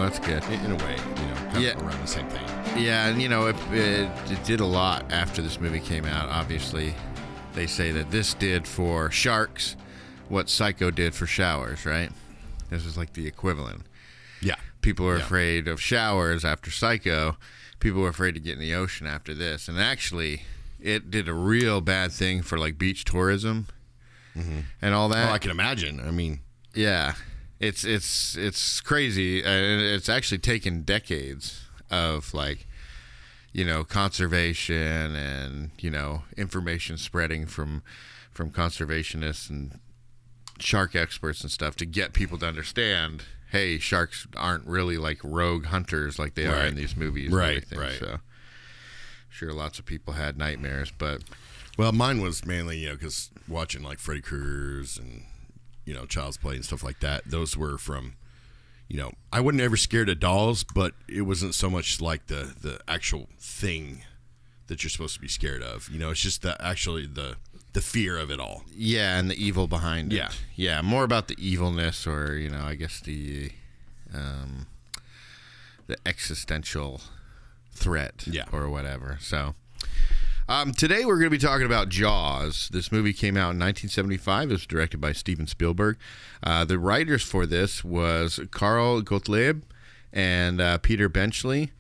that's good. In a way, kind of around the same thing. Yeah, and it did a lot after this movie came out. Obviously, they say that this did for sharks what Psycho did for showers, right? This is like the equivalent. Yeah. People were afraid of showers after Psycho. People were afraid to get in the ocean after this. And actually, it did a real bad thing for like beach tourism and all that. Oh, I can imagine. I mean, yeah, it's crazy. And it's actually taken decades of like, conservation and, information spreading from conservationists and shark experts and stuff to get people to understand, hey, sharks aren't really like rogue hunters like they are in these movies. Right. So sure, lots of people had nightmares, but well, mine was mainly, because watching like Freddy Krueger's and, Child's Play and stuff like that, those were from, I wasn't ever scared of dolls, but it wasn't so much like the actual thing that you're supposed to be scared of. It's just the fear of it all. Yeah, and the evil behind it. Yeah. Yeah, more about the evilness or, I guess the existential threat or whatever. So today we're going to be talking about Jaws. This movie came out in 1975. It was directed by Steven Spielberg. The writers for this was Carl Gottlieb and Peter Benchley.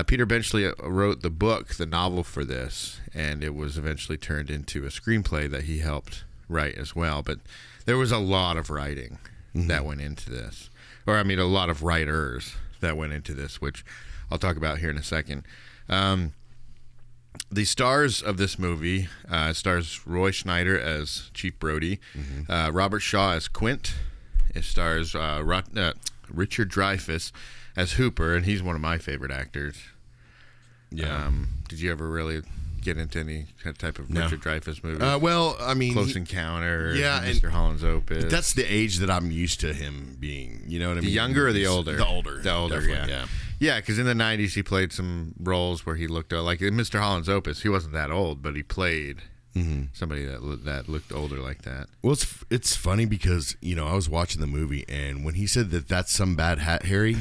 Peter Benchley wrote the novel for this, and it was eventually turned into a screenplay that he helped write as well. But there was a lot of writing that went into this. Or, a lot of writers that went into this, which I'll talk about here in a second. The stars of this movie stars Roy Schneider as Chief Brody, Robert Shaw as Quint. It stars Richard Dreyfuss as Hooper, and he's one of my favorite actors. Yeah. Did you ever really get into any type of Richard Dreyfuss movie? Well, Close Encounter, and Mr. Holland's Opus. That's the age that I'm used to him being. You know what I mean? The younger or the older? The older. The older, yeah. Yeah, because in the 90s he played some roles where he looked like in Mr. Holland's Opus. He wasn't that old, but he played somebody that looked older like that. Well, it's funny because, I was watching the movie, and when he said that's some bad hat, Harry,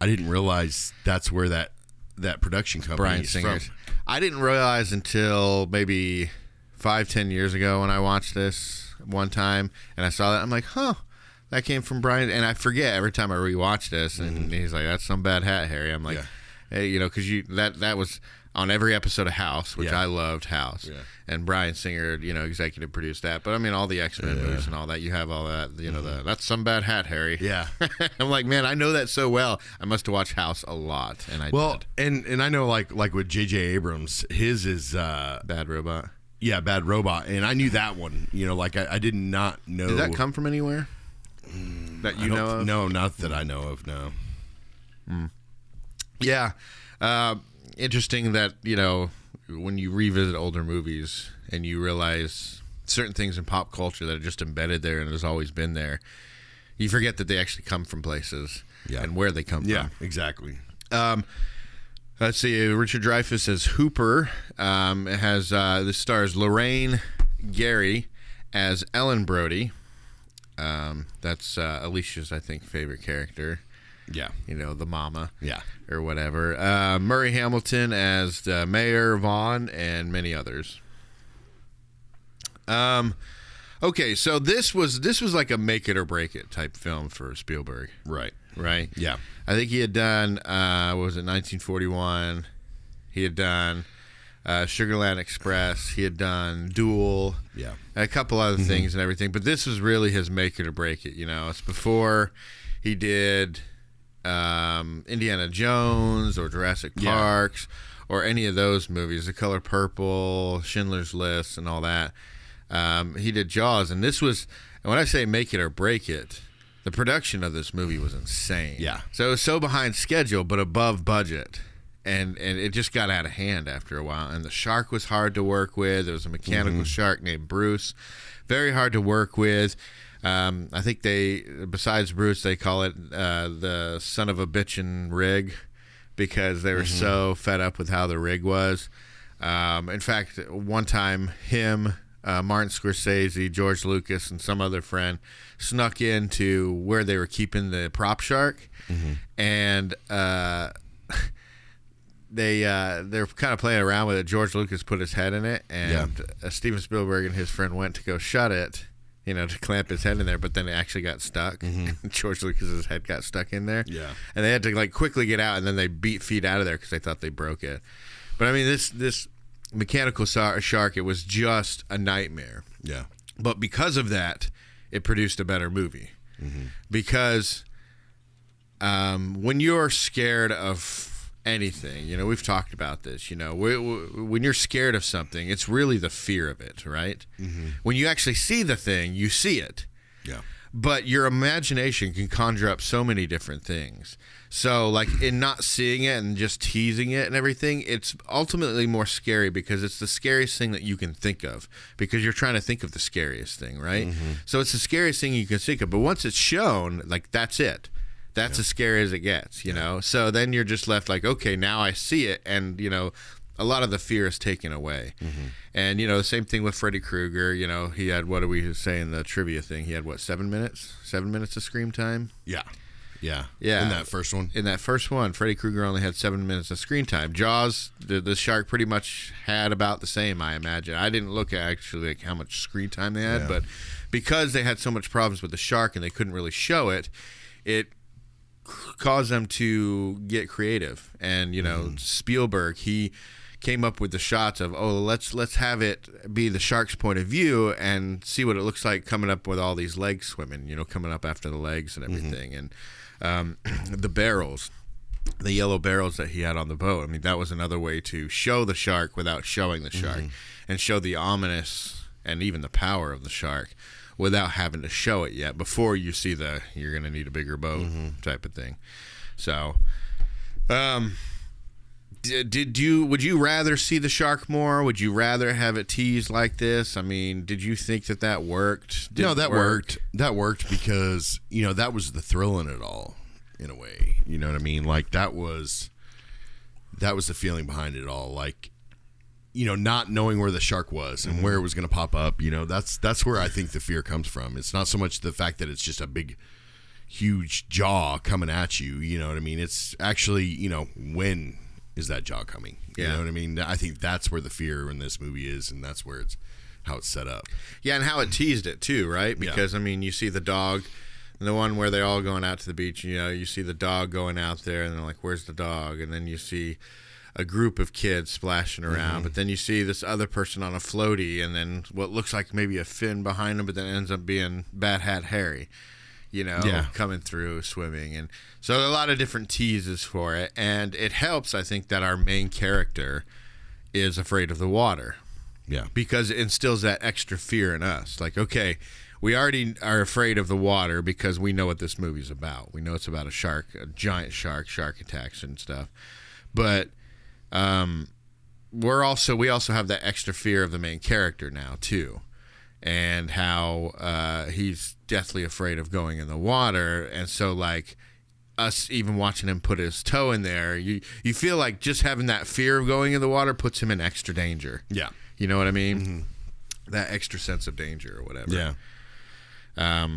I didn't realize that's where that production company Bryan is Singer's. from. I didn't realize until maybe 5-10 years ago when I watched this one time, and I saw that. I'm like, that came from Bryan. And I forget every time I rewatch this, and he's like, that's some bad hat, Harry. I'm like, hey, because that was on every episode of House, which I loved House. Yeah. And Bryan Singer, executive produced that. But all the X-Men movies and all that, you have all that, that's some bad hat, Harry. Yeah. I'm like, man, I know that so well. I must have watched House a lot, and I did. And I know like with J.J. Abrams, his is Bad Robot. Yeah, Bad Robot, and I knew that one. I did not know. Did that come from anywhere that you know of? No, not that I know of. No. Yeah. Interesting that, when you revisit older movies and you realize certain things in pop culture that are just embedded there and has always been there, you forget that they actually come from places and where they come from. Yeah, exactly. Let's see. Richard Dreyfuss as Hooper. It has this stars Lorraine Gary as Ellen Brody. That's Alicia's, I think, favorite character. Yeah. The mama. Yeah. Or whatever. Murray Hamilton as the Mayor Vaughn, and many others. Okay, so this was like a make it or break it type film for Spielberg. Right. Yeah. I think he had done, what was it, 1941. He had done Sugarland Express. He had done Duel. Yeah. A couple other things and everything. But this was really his make it or break it. It's before he did Indiana Jones or Jurassic Parks or any of those movies, The Color Purple, Schindler's List, and all that. He did Jaws, and this was, and when I say make it or break it, the production of this movie was insane. Yeah. So it was so behind schedule, but above budget. And it just got out of hand after a while. And the shark was hard to work with. There was a mechanical shark named Bruce. Very hard to work with. I think besides Bruce, they call it the son of a bitchin' rig because they were so fed up with how the rig was. In fact, one time him, Martin Scorsese, George Lucas, and some other friend snuck into where they were keeping the prop shark, and they're kind of playing around with it. George Lucas put his head in it, and Steven Spielberg and his friend went to go shut it, to clamp his head in there, but then it actually got stuck. George Lucas's head got stuck in there. Yeah. And they had to quickly get out, and then they beat feet out of there because they thought they broke it. But I mean, this mechanical shark, it was just a nightmare. Yeah. But because of that, it produced a better movie. Because when you're scared of anything, we've talked about this, when you're scared of something, it's really the fear of it, right? When you actually see the thing, you see it. Yeah. But your imagination can conjure up so many different things. So, in not seeing it and just teasing it and everything, it's ultimately more scary because it's the scariest thing that you can think of because you're trying to think of the scariest thing, right? So it's the scariest thing you can think of. But once it's shown, that's it. That's as scary as it gets, So then you're just left okay, now I see it, and a lot of the fear is taken away. And the same thing with Freddy Krueger. He had, what do we say in the trivia thing? He had 7 minutes? 7 minutes of screen time. Yeah. In that first one, Freddy Krueger only had 7 minutes of screen time. Jaws, the shark pretty much had about the same, I imagine. I didn't look at actually how much screen time they had, but because they had so much problems with the shark and they couldn't really show it, it caused them to get creative. And Spielberg, he came up with the shots of let's have it be the shark's point of view and see what it looks like coming up with all these legs swimming, coming up after the legs and everything. And the barrels, the yellow barrels that he had on the boat, I mean, that was another way to show the shark without showing the shark, and show the ominous and even the power of the shark without having to show it yet before you see you're going to need a bigger boat type of thing. So, would you rather see the shark more? Would you rather have it teased like this? I mean, did you think that worked? No, that worked. That worked because, that was the thrill in it all, in a way. You know what I mean? That was the feeling behind it all. Not knowing where the shark was and where it was going to pop up, that's where I think the fear comes from. It's not so much the fact that it's just a big, huge jaw coming at you, you know what I mean? It's actually, when is that jaw coming? You know what I mean? I think that's where the fear in this movie is, and that's where how it's set up. Yeah, and how it teased it too, right? Because, I mean, you see the dog, the one where they're all going out to the beach, you see the dog going out there, and they're like, where's the dog? And then you see a group of kids splashing around, but then you see this other person on a floaty, and then what looks like maybe a fin behind him, but then ends up being Bad Hat Harry, coming through swimming. And so a lot of different teases for it, and it helps, I think, that our main character is afraid of the water. Yeah. Because it instills that extra fear in us. Okay, we already are afraid of the water because we know what this movie's about. We know it's about a shark, a giant shark attacks and stuff. But we also have that extra fear of the main character now too, and how he's deathly afraid of going in the water. And so us even watching him put his toe in there, you feel like just having that fear of going in the water puts him in extra danger. Yeah. You know what I mean? That extra sense of danger or whatever. Yeah.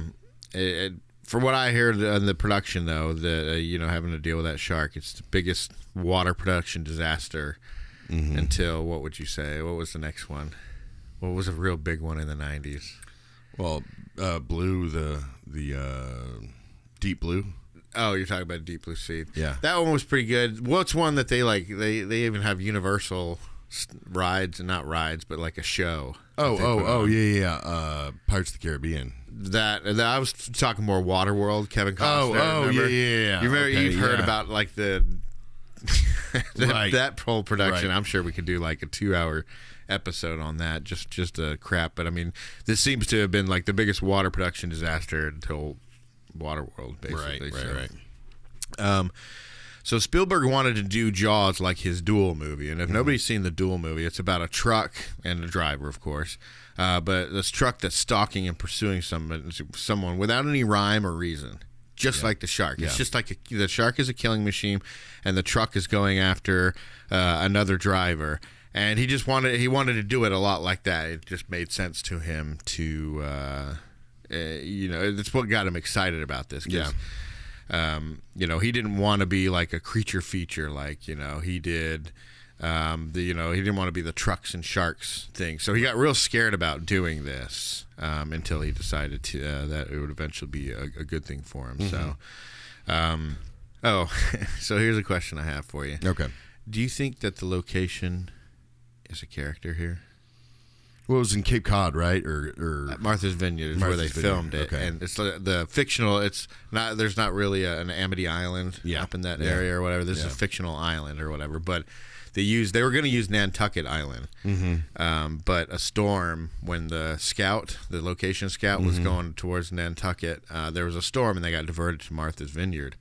For what I heard in the production, though, having to deal with that shark, it's the biggest water production disaster until, what would you say? What was the next one? What was a real big one in the 90s? Well, Blue, the Deep Blue. Oh, you're talking about Deep Blue Sea. Yeah. That one was pretty good. What's one that they they even have Universal rides, not rides, but a show. Yeah. Pirates of the Caribbean. That I was talking more Waterworld, Kevin Costner. Remember? Yeah. You remember? You've heard about that whole production. Right. I'm sure we could do a 2-hour episode on that, just a crap. But I mean, this seems to have been the biggest water production disaster until Waterworld, basically. Right. So Spielberg wanted to do Jaws like his Duel movie, and if nobody's seen the Duel movie, it's about a truck and a driver, of course, but this truck that's stalking and pursuing someone without any rhyme or reason, just like the shark. It's just the shark is a killing machine, and the truck is going after another driver, And he wanted to do it a lot like that. It just made sense to him to, it's what got him excited about this. Yeah. He didn't want to be like a creature feature like, he did. He didn't want to be the trucks and sharks thing. So he got real scared about doing this until he decided that it would eventually be a good thing for him. Mm-hmm. So, so here's a question I have for you. Okay. Do you think that the location is a character here? Well, it was in Cape Cod, right? Or Martha's Vineyard is where they filmed it. Okay. And it's the fictional. It's not. There's not really an Amity Island up in that area or whatever. This is a fictional island or whatever. But they were going to use Nantucket Island, but a storm when the location scout was going towards Nantucket. There was a storm and they got diverted to Martha's Vineyard.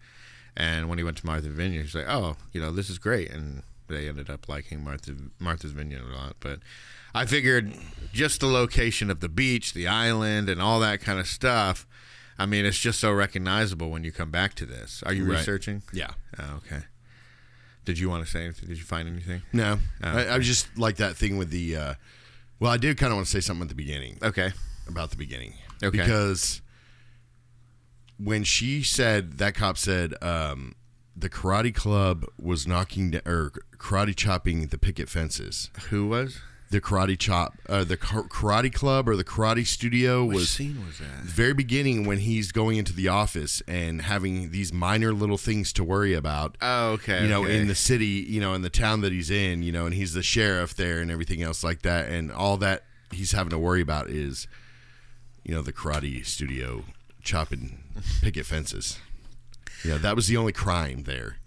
And when he went to Martha's Vineyard, he's like, "Oh, this is great." And they ended up liking Martha's Vineyard a lot. But I figured just the location of the beach, the island, and all that kind of stuff, I mean, it's just so recognizable when you come back to this. Are you researching? Yeah. Oh, okay. Did you want to say anything? Did you find anything? No. I was just like that thing with the, I did kind of want to say something at the beginning. Okay. About the beginning. Okay. Because when that cop said, the karate club was karate chopping the picket fences. Who was? The karate karate club or the karate studio. Which scene was that? The very beginning when he's going into the office and having these minor little things to worry about. Oh, okay. In the city, in the town that he's in, and he's the sheriff there and everything else like that. And all that he's having to worry about is, the karate studio chopping picket fences. That was the only crime there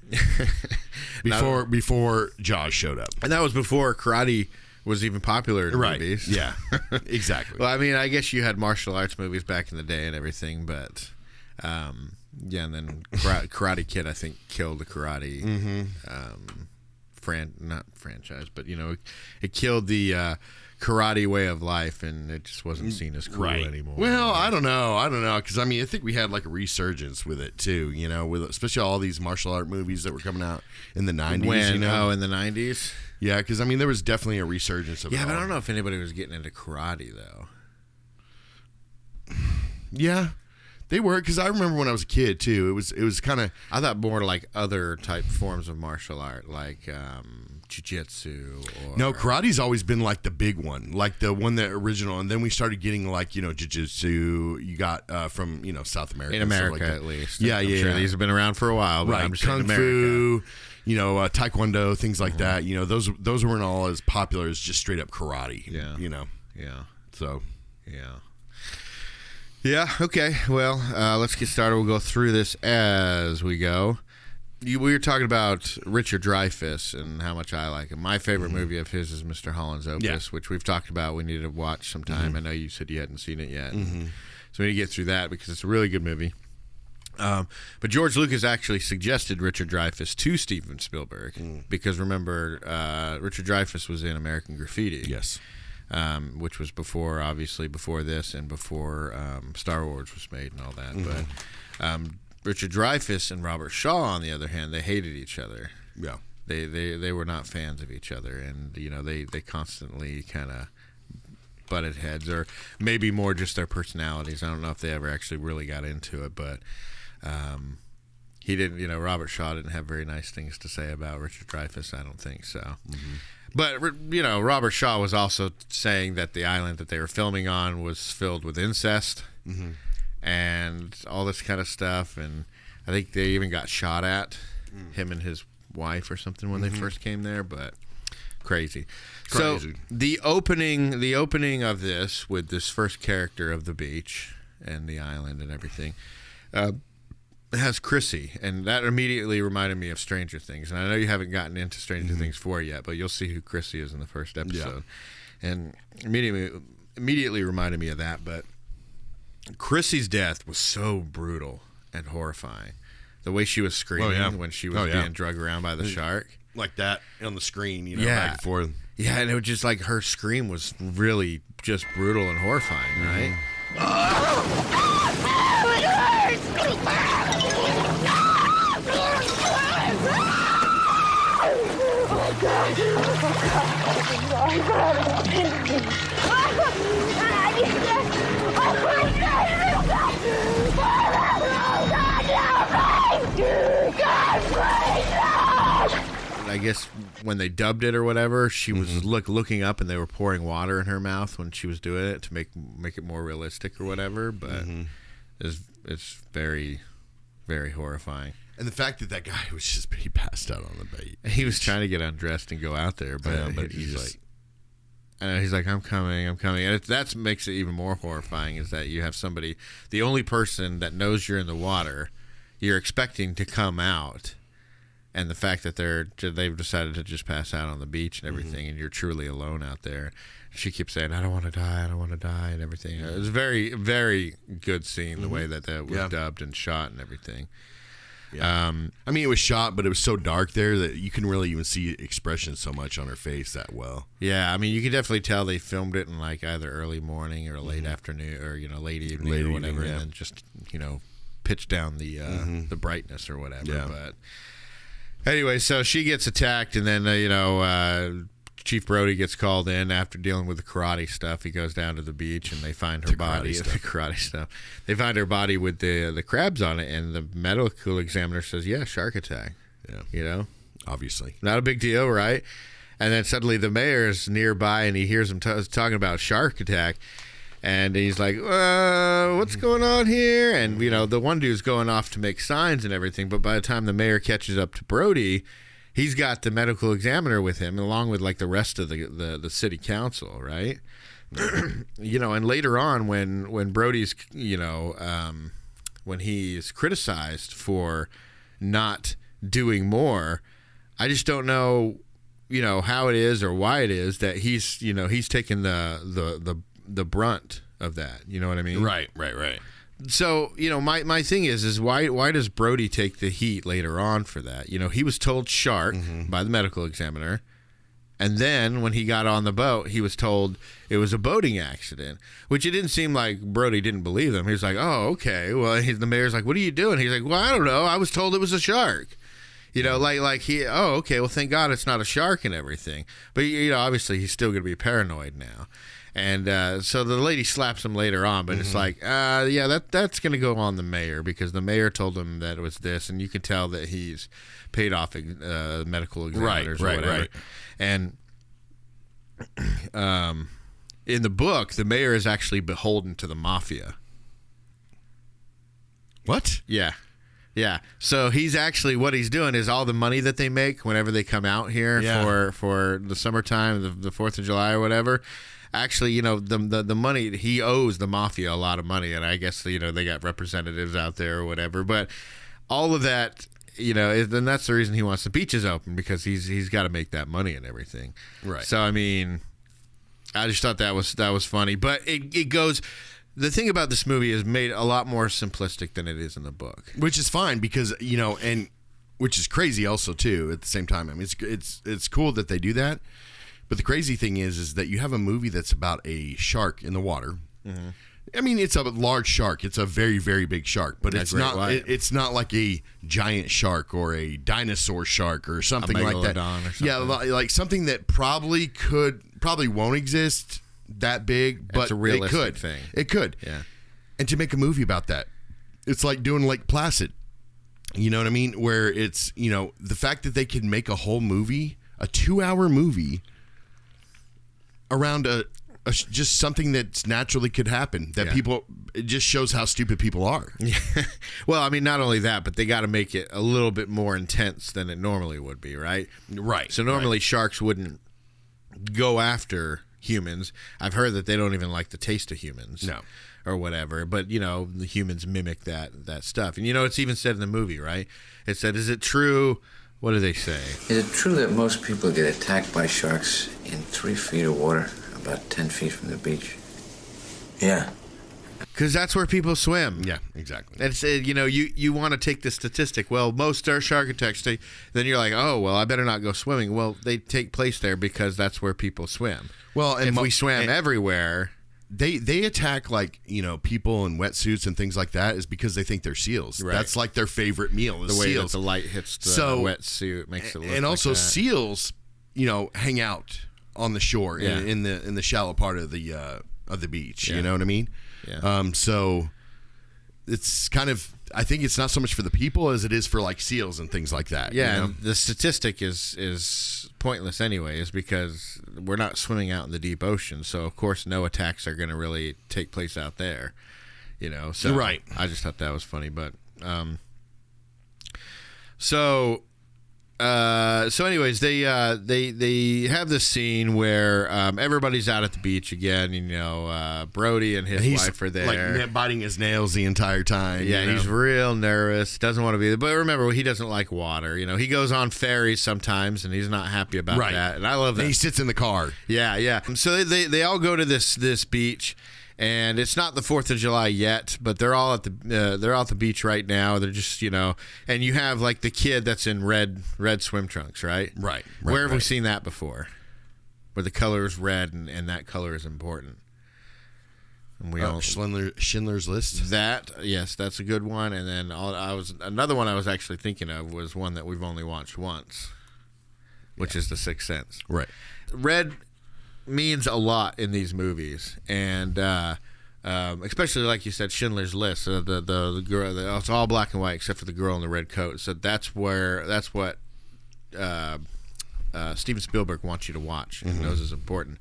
before Jaws showed up. And that was before karate was even popular in movies. Yeah, exactly. Well, I mean, I guess you had martial arts movies back in the day and everything, but and then Karate Kid, I think, killed the karate not franchise, but it killed the karate way of life, and it just wasn't seen as cool anymore. Well, I don't know, because I think we had like a resurgence with it too, with especially all these martial art movies that were coming out in the 90s. In the 90s? Yeah, because there was definitely a resurgence of it. Yeah, but I don't know if anybody was getting into karate though. Yeah, they were, because I remember when I was a kid too. It was kind of, I thought more like other type forms of martial art, like jiu-jitsu. No, karate's always been like the big one, like the one that original, and then we started getting like jiu-jitsu. You got from South America, in America like at least. Yeah, I'm sure these have been around for a while, but I'm just saying America. Kung Fu, Taekwondo, things like that. Those weren't all as popular as just straight up karate. Yeah. Yeah. So. Yeah. Yeah. Okay. Well, let's get started. We'll go through this as we go. We were talking about Richard Dreyfuss and how much I like him. My favorite movie of his is Mr. Holland's Opus, which we've talked about. We need to watch sometime. I know you said you hadn't seen it yet. So we need to get through that because it's a really good movie. But George Lucas actually suggested Richard Dreyfuss to Steven Spielberg because, remember, Richard Dreyfuss was in American Graffiti. Yes. Which was before this and before Star Wars was made and all that. But Richard Dreyfuss and Robert Shaw, on the other hand, they hated each other. Yeah. They were not fans of each other, and they constantly kind of butted heads, or maybe more just their personalities. I don't know if they ever actually really got into it, but he didn't. Robert Shaw didn't have very nice things to say about Richard Dreyfuss. I don't think so. But Robert Shaw was also saying that the island that they were filming on was filled with incest and all this kind of stuff, and I think they even got shot at, him and his wife or something, when they first came there. But crazy. So the opening of this, with this first character of the beach and the island and everything, has Chrissy, and that immediately reminded me of Stranger Things. And I know you haven't gotten into Stranger Things 4 yet, but you'll see who Chrissy is in the first episode. And immediately reminded me of that. But Chrissy's death was so brutal and horrifying. The way she was screaming when she was being drugged around by the shark. Like that on the screen, back and forth. Yeah, and it was just like her scream was really just brutal and horrifying, right? I guess when they dubbed it or whatever, she was looking up and they were pouring water in her mouth when she was doing it to make it more realistic or whatever. But it's very, very horrifying. And the fact that guy was he passed out on the bait. He was trying to get undressed and go out there, but he's like, I'm coming. And that makes it even more horrifying is that you have somebody, the only person that knows you're in the water, you're expecting to come out. And the fact that they've decided to just pass out on the beach and everything, and you're truly alone out there. She keeps saying, I don't want to die, and everything. It was a very, very good scene, the way that was dubbed and shot and everything. Yeah. I mean, it was shot, but it was so dark there that you couldn't really even see expression so much on her face that well. Yeah, I mean, you could definitely tell they filmed it in like either early morning or late afternoon or, late evening or whatever, and then just, pitch down the brightness or whatever. Yeah. But anyway, so she gets attacked, and then, Chief Brody gets called in after dealing with the karate stuff. He goes down to the beach, and they find her body. The karate stuff. They find her body with the crabs on it, and the medical examiner says, yeah, shark attack. Yeah. Obviously. Not a big deal, right? And then suddenly the mayor's nearby, and he hears him talking about shark attack. And he's like, what's going on here? And, the one dude's going off to make signs and everything. But by the time the mayor catches up to Brody, he's got the medical examiner with him, along with, like, the rest of the city council, right? And later on, when Brody's, when he's criticized for not doing more, I just don't know, how it is or why it is that he's taking the brunt of that. You know what I mean? Right. So, my thing is why does Brody take the heat later on for that? He was told shark by the medical examiner. And then when he got on the boat, he was told it was a boating accident, which it didn't seem like Brody didn't believe them. He was like, oh, okay. Well, the mayor's like, what are you doing? He's like, well, I don't know. I was told it was a shark. Oh, okay. Well, thank God it's not a shark and everything. But, obviously he's still going to be paranoid now. And so the lady slaps him later on, but it's like, that's going to go on the mayor because the mayor told him that it was this, and you can tell that he's paid off medical examiners or whatever. Right. And in the book, the mayor is actually beholden to the mafia. What? Yeah. So he's actually, what he's doing is all the money that they make whenever they come out here for the summertime, the 4th of July or whatever. Actually, the money, he owes the mafia a lot of money, and I guess, they got representatives out there or whatever. But all of that, then that's the reason he wants the beaches open, because he's got to make that money and everything. Right. So, I mean, I just thought that was funny. But it goes... The thing about this movie is made a lot more simplistic than it is in the book. Which is fine because, and which is crazy also, too, at the same time. I mean, it's cool that they do that. But the crazy thing is that you have a movie that's about a shark in the water. Mm-hmm. I mean, it's a large shark. It's a very, very big shark. But it's not. It's not like a giant shark or a dinosaur shark or something like that. Or something. Yeah, like something that probably won't exist that big, but it's a realistic it could. Thing. It could. Yeah. And to make a movie about that, it's like doing Lake Placid. You know what I mean? Where it's, the fact that they can make a whole movie, a 2-hour movie, around just something that's naturally could happen that people, it just shows how stupid people are. Yeah. Well, I mean, not only that, but they got to make it a little bit more intense than it normally would be, right? Right. So normally sharks wouldn't go after humans. I've heard that they don't even like the taste of humans. No. Or whatever. But, the humans mimic that stuff. And, it's even said in the movie, right? It said, is it true? What do they say? Is it true that most people get attacked by sharks in 3 feet of water, about 10 feet from the beach? Yeah. Because that's where people swim. Yeah, exactly. And it's, you want to take the statistic. Well, most are shark attacks. Then you're like, oh, well, I better not go swimming. Well, they take place there because that's where people swim. Well, and if we swam everywhere... They attack people in wetsuits and things like that is because they think they're seals. Right. That's like their favorite meal is the way seals. that the light hits the wetsuit makes it look and also like that. seals hang out on the shore in the shallow part of the beach. You know what I mean? Yeah. So it's kind of, I think it's not so much for the people as it is for like seals and things like that. Yeah, and the statistic is pointless anyways, because we're not swimming out in the deep ocean, so of course no attacks are going to really take place out there. So right. I just thought that was funny, but so anyways, they have this scene where everybody's out at the beach again. Brody and his wife are there, like biting his nails the entire time. Yeah, he's real nervous, doesn't want to be there. But remember, he doesn't like water. He goes on ferries sometimes, and he's not happy about that. And I love that. And he sits in the car. Yeah. So they all go to this beach. And it's not the 4th of July yet, but they're all at the beach right now. They're just, and you have like the kid that's in red swim trunks, right? Right. Where have we seen that before? Where the color is red and that color is important. And we Schindler's List. Yes, that's a good one. And then another one I was actually thinking of was one that we've only watched once, which is The Sixth Sense. Right. Red means a lot in these movies, and especially like you said, Schindler's List. The girl, it's all black and white except for the girl in the red coat. So that's what Steven Spielberg wants you to watch and knows is important.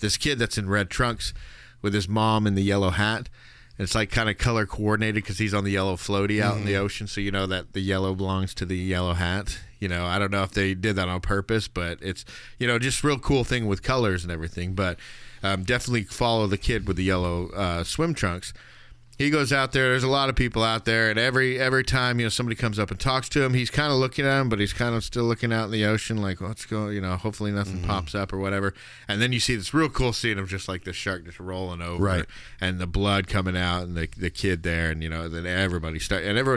This kid that's in red trunks with his mom in the yellow hat. It's like kind of color coordinated because he's on the yellow floaty out in the ocean, so you know that the yellow belongs to the yellow hat. I don't know if they did that on purpose, but it's just real cool thing with colors and everything. But definitely follow the kid with the yellow swim trunks. He goes out there. There's a lot of people out there, and every time somebody comes up and talks to him, he's kind of looking at him, but he's kind of still looking out in the ocean, like let's go. Hopefully nothing pops up or whatever. And then you see this real cool scene of just like the shark just rolling over, right, and the blood coming out, and the kid there, and then everybody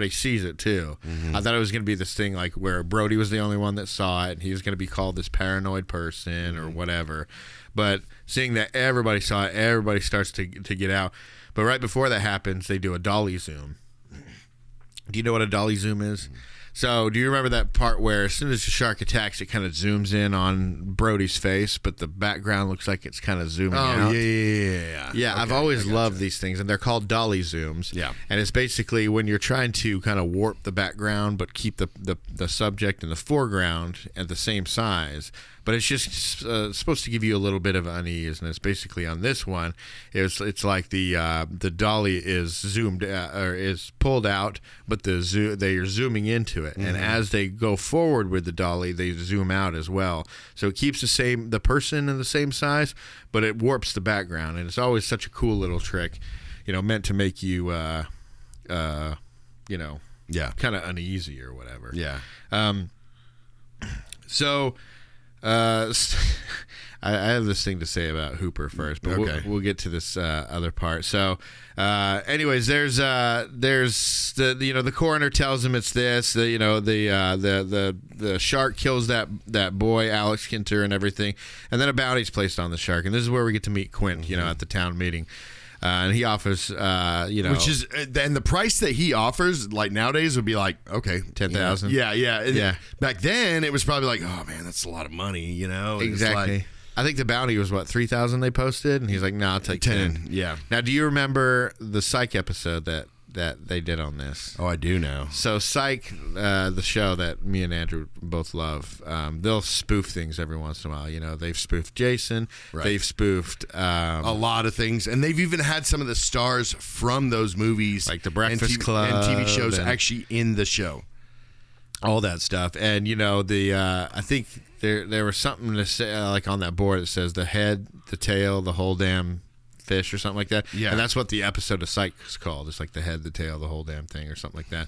sees it too. I thought it was going to be this thing like where Brody was the only one that saw it, and he was going to be called this paranoid person or whatever. But seeing that everybody saw it, everybody starts to get out. But right before that happens, they do a dolly zoom. Do you know what a dolly zoom is? So do you remember that part where as soon as the shark attacks, it kind of zooms in on Brody's face, but the background looks like it's kind of zooming out? Yeah. Okay, I've always loved these things, and they're called dolly zooms. Yeah. And it's basically when you're trying to kind of warp the background but keep the subject in the foreground at the same size. But it's just supposed to give you a little bit of unease, and it's basically on this one. It's like the dolly is zoomed or is pulled out, but they are zooming into it, and as they go forward with the dolly, they zoom out as well. So it keeps the person in the same size, but it warps the background, and it's always such a cool little trick, meant to make you, kind of uneasy or whatever. Yeah. So. I have this thing to say about Hooper first, but we'll get to this other part. So, anyways, there's the coroner tells him it's this. The shark kills that boy Alex Kinter and everything, and then a bounty's placed on the shark, and this is where we get to meet Quint, at the town meeting. And he offers, which is, and the price that he offers, like nowadays, would be like, okay, $10,000. Yeah. Back then, it was probably like, oh man, that's a lot of money, Exactly. Like, I think the bounty was what, 3,000 they posted, and he's like, no, I'll take 10. Yeah. Now, do you remember the Psych episode that they did on this? Oh, I do now. So Psych, the show that me and Andrew both love, they'll spoof things every once in a while. They've spoofed Jason. Right. They've spoofed a lot of things, and they've even had some of the stars from those movies, like The Breakfast Club and TV shows, actually in the show. All that stuff, and I think there was something to say, like on that board that says the head, the tail, the whole damn fish or something like that. Yeah. And that's what the episode of Psych is called. It's like the head, the tail, the whole damn thing or something like that.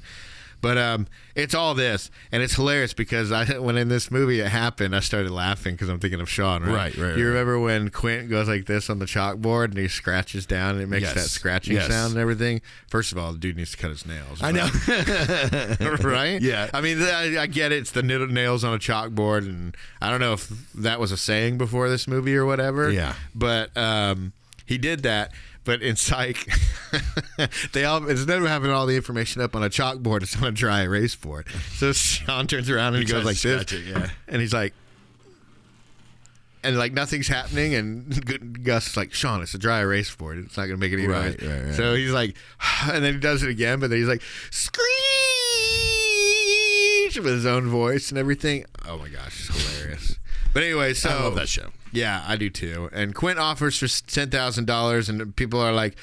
But it's all this, and it's hilarious because when in this movie it happened, I started laughing because I'm thinking of Sean, right? Right. You remember when Quint goes like this on the chalkboard and he scratches down and it makes that scratching sound and everything? First of all, the dude needs to cut his nails. I know. Right? Yeah. I mean, I get it. It's the nails on a chalkboard, and I don't know if that was a saying before this movie or whatever. Yeah. But he did that. But in Psych, instead of having all the information up on a chalkboard, it's on a dry erase board. So Sean turns around and he goes like this. And he's like, and like nothing's happening, and Gus is like, Sean, it's a dry erase board. It's not gonna make any noise. Right. So he's like, and then he does it again, but then he's like, screech with his own voice and everything. Oh my gosh, it's hilarious. But anyway, so I love that show. Yeah, I do too. And Quint offers for $10,000, and people are like,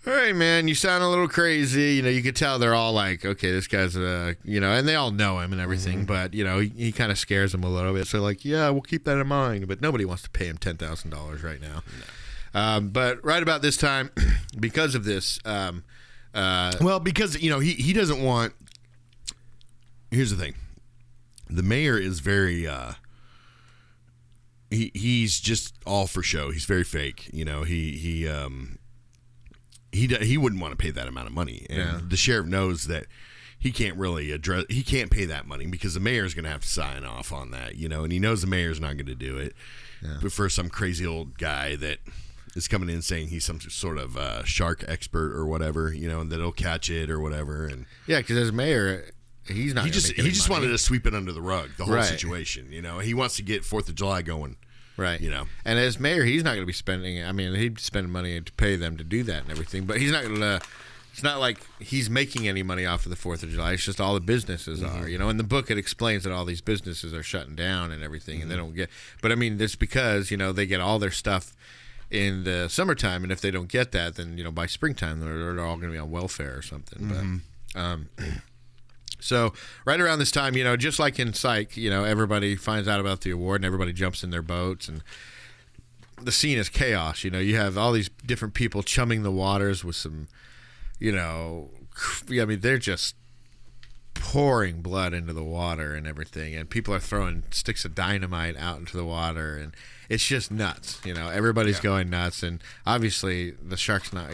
all right, man, you sound a little crazy. You know, you could tell they're all like, okay, this guy's, and they all know him and everything, but, he kind of scares them a little bit. So, like, yeah, we'll keep that in mind. But nobody wants to pay him $10,000 right now. No. But right about this time, because of this. Because, he doesn't want. Here's the thing. The mayor is very. He's just all for show. He's very fake. He wouldn't want to pay that amount of money, and the sheriff knows that he can't really he can't pay that money because the mayor's going to have to sign off on that, and he knows the mayor's not going to do it. But for some crazy old guy that is coming in saying he's some sort of shark expert or whatever, and that'll catch it or whatever, and because as mayor, he's not. He just wanted to sweep it under the rug, the whole situation. He wants to get 4th of July going. Right. And as mayor, he's not going to be spending, he'd spend money to pay them to do that and everything, but he's not going to, it's not like he's making any money off of the 4th of July. It's just all the businesses are, In the book, it explains that all these businesses are shutting down and everything, and they don't get, but it's because, they get all their stuff in the summertime, and if they don't get that, then, by springtime, they're all going to be on welfare or something. But, so right around this time, just like in Psych, everybody finds out about the award and everybody jumps in their boats and the scene is chaos. You have all these different people chumming the waters with some, they're just pouring blood into the water and everything, and people are throwing sticks of dynamite out into the water, and it's just nuts. Everybody's going nuts, and obviously the shark's not,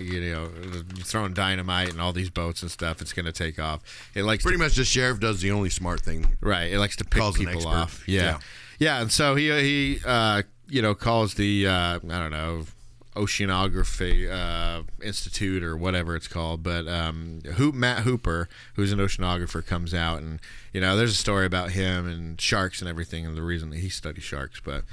throwing dynamite and all these boats and stuff. It's going to take off. It likes pretty much the sheriff does the only smart thing, right? It likes to pick people off. Yeah. And so he calls the Oceanography Institute or whatever it's called, but Matt Hooper, who's an oceanographer, comes out, and there's a story about him and sharks and everything, and the reason that he studies sharks. But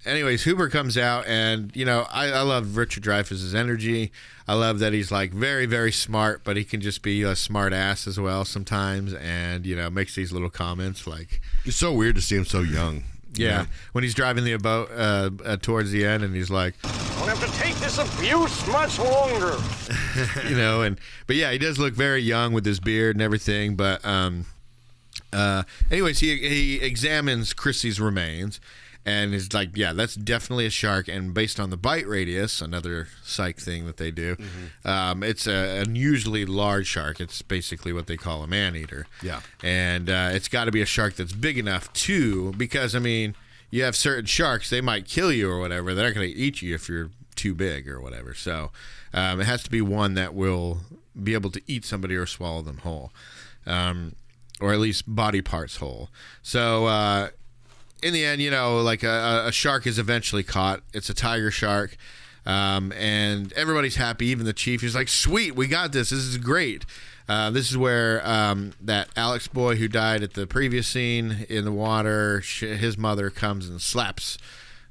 anyways, Hooper comes out, and I love Richard Dreyfuss's energy. I love that he's like very, very smart, but he can just be a smart ass as well sometimes, and makes these little comments like, it's so weird to see him so young. Yeah, when he's driving the boat towards the end, and he's like, "I don't have to take this abuse much longer." But yeah, he does look very young with his beard and everything. But anyways, he examines Chrissy's remains, and is like, "Yeah, that's definitely a shark." And based on the bite radius, another Psych thing that they do, it's an unusually large shark. It's basically what they call a man-eater. Yeah. And it's got to be a shark that's big enough, too, because, you have certain sharks, they might kill you or whatever. They're not going to eat you if you're too big or whatever. So it has to be one that will be able to eat somebody or swallow them whole, or at least body parts whole. So in the end, like a shark is eventually caught. It's a tiger shark. And everybody's happy. Even the chief is like, sweet, we got this. This is great. This is where that Alex boy who died at the previous scene in the water, his mother comes and slaps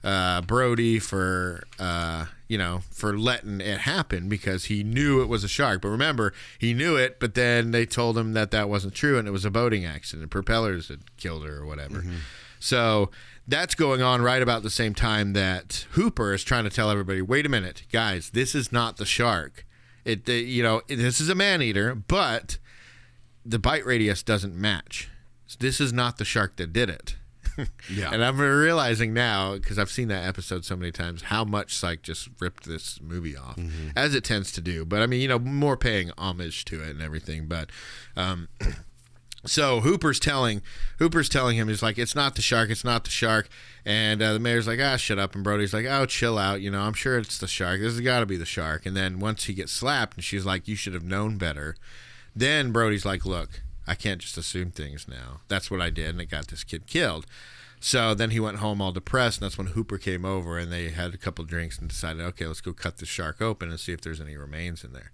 Brody for letting it happen because he knew it was a shark. But remember, he knew it, but then they told him that wasn't true, and it was a boating accident. Propellers had killed her or whatever. So that's going on right about the same time that Hooper is trying to tell everybody, wait a minute, guys, this is not the shark. This is a man-eater, but the bite radius doesn't match. This is not the shark that did it. Yeah. And I'm realizing now, because I've seen that episode so many times, how much Psych just ripped this movie off, as it tends to do. But, more paying homage to it and everything. But so Hooper's telling him, he's like, it's not the shark, and the mayor's like, shut up, and Brody's like, oh, chill out, I'm sure it's the shark, this has got to be the shark. And then once he gets slapped, and she's like, you should have known better, then Brody's like, look, I can't just assume things now, that's what I did, and it got this kid killed. So then he went home all depressed, and that's when Hooper came over, and they had a couple drinks and decided, okay, let's go cut the shark open and see if there's any remains in there.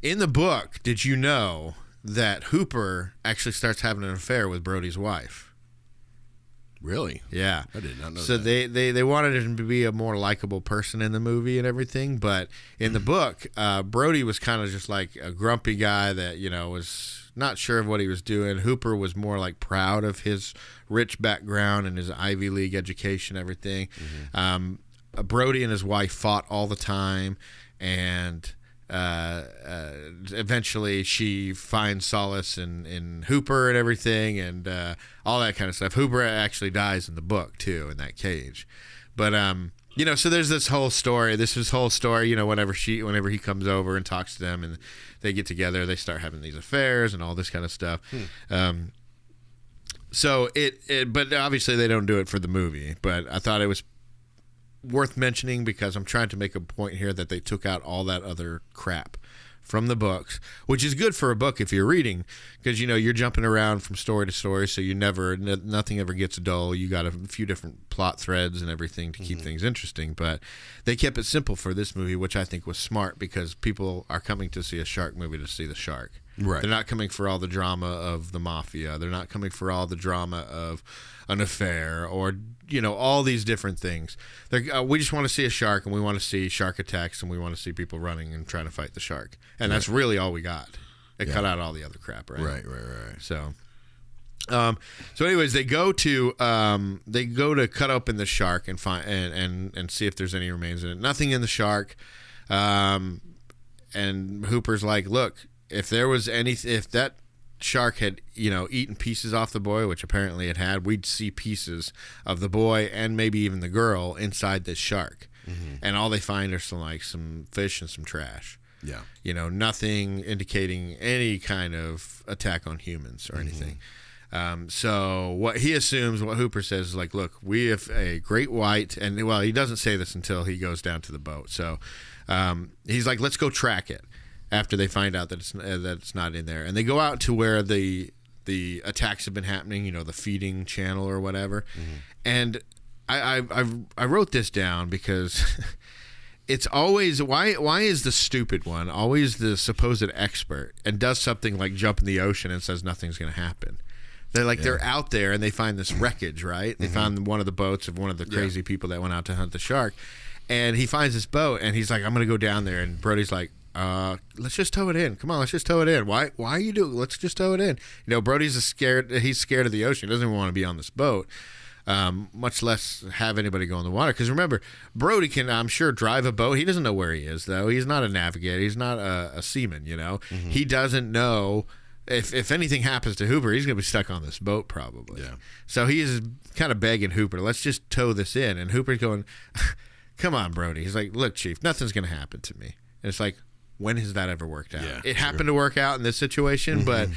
In the book, did you know that Hooper actually starts having an affair with Brody's wife? Really? Yeah. I did not know so that. they wanted him to be a more likable person in the movie and everything, but in the book, Brody was kind of just like a grumpy guy that, was not sure of what he was doing. Hooper was more like proud of his rich background and his Ivy League education, everything. Brody and his wife fought all the time, and eventually she finds solace in Hooper and everything, and all that kind of stuff. Hooper actually dies in the book too, in that cage. But so there's this whole story. Whenever he comes over and talks to them, and they get together, they start having these affairs and all this kind of stuff. So but obviously they don't do it for the movie. But I thought it was worth mentioning because I'm trying to make a point here that they took out all that other crap from the books, which is good for a book if you're reading, because you're jumping around from story to story, so nothing ever gets dull. You got a few different plot threads and everything to keep things interesting. But they kept it simple for this movie, which I think was smart, because people are coming to see a shark movie to see the shark. Right. They're not coming for all the drama of the mafia. They're not coming for all the drama of an affair or all these different things. We just want to see a shark, and we want to see shark attacks, and we want to see people running and trying to fight the shark. And that's really all we got. It cut out all the other crap, right? Right. So anyways, they go to cut open the shark and find and see if there's any remains in it. Nothing in the shark. And Hooper's like, look, if that shark had eaten pieces off the boy, which apparently it had, we'd see pieces of the boy and maybe even the girl inside this shark. And all they find are some fish and some trash. Yeah. Nothing indicating any kind of attack on humans or anything. So what Hooper says is like, look, we have a great white, and he doesn't say this until he goes down to the boat. So he's like, let's go track it. After they find out that it's not in there, and they go out to where the attacks have been happening, the feeding channel or whatever. And I wrote this down because it's always why is the stupid one always the supposed expert and does something like jump in the ocean and says nothing's going to happen. They're out there and they find this wreckage, right? They found one of the boats of one of the crazy people that went out to hunt the shark, and he finds this boat and he's like, I'm going to go down there, and Brody's like, let's just tow it in. Come on, let's just tow it in. Why are you doing? Let's just tow it in. Brody's scared. He's scared of the ocean. He doesn't even want to be on this boat, much less have anybody go in the water. Because remember, Brody can, I'm sure, drive a boat. He doesn't know where he is, though. He's not a navigator. He's not a seaman. He doesn't know if anything happens to Hooper, he's going to be stuck on this boat probably. Yeah. So he is kind of begging Hooper, let's just tow this in. And Hooper's going, come on, Brody. He's like, look, Chief, nothing's going to happen to me. And it's like, when has that ever worked out? Yeah, it happened to work out in this situation, but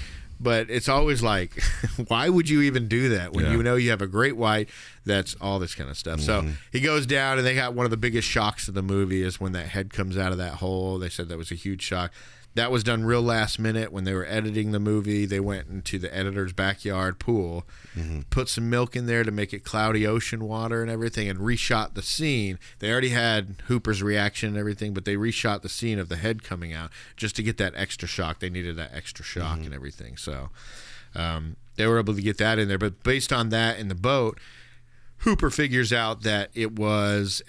it's always like, why would you even do that when you have a great white that's all this kind of stuff? So he goes down, and they got one of the biggest shocks of the movie is when that head comes out of that hole. They said that was a huge shock. That was done real last minute when they were editing the movie. They went into the editor's backyard pool, put some milk in there to make it cloudy ocean water and everything, and reshot the scene. They already had Hooper's reaction and everything, but they reshot the scene of the head coming out just to get that extra shock. They needed that extra shock and everything. So they were able to get that in there. But based on that in the boat, Hooper figures out that it's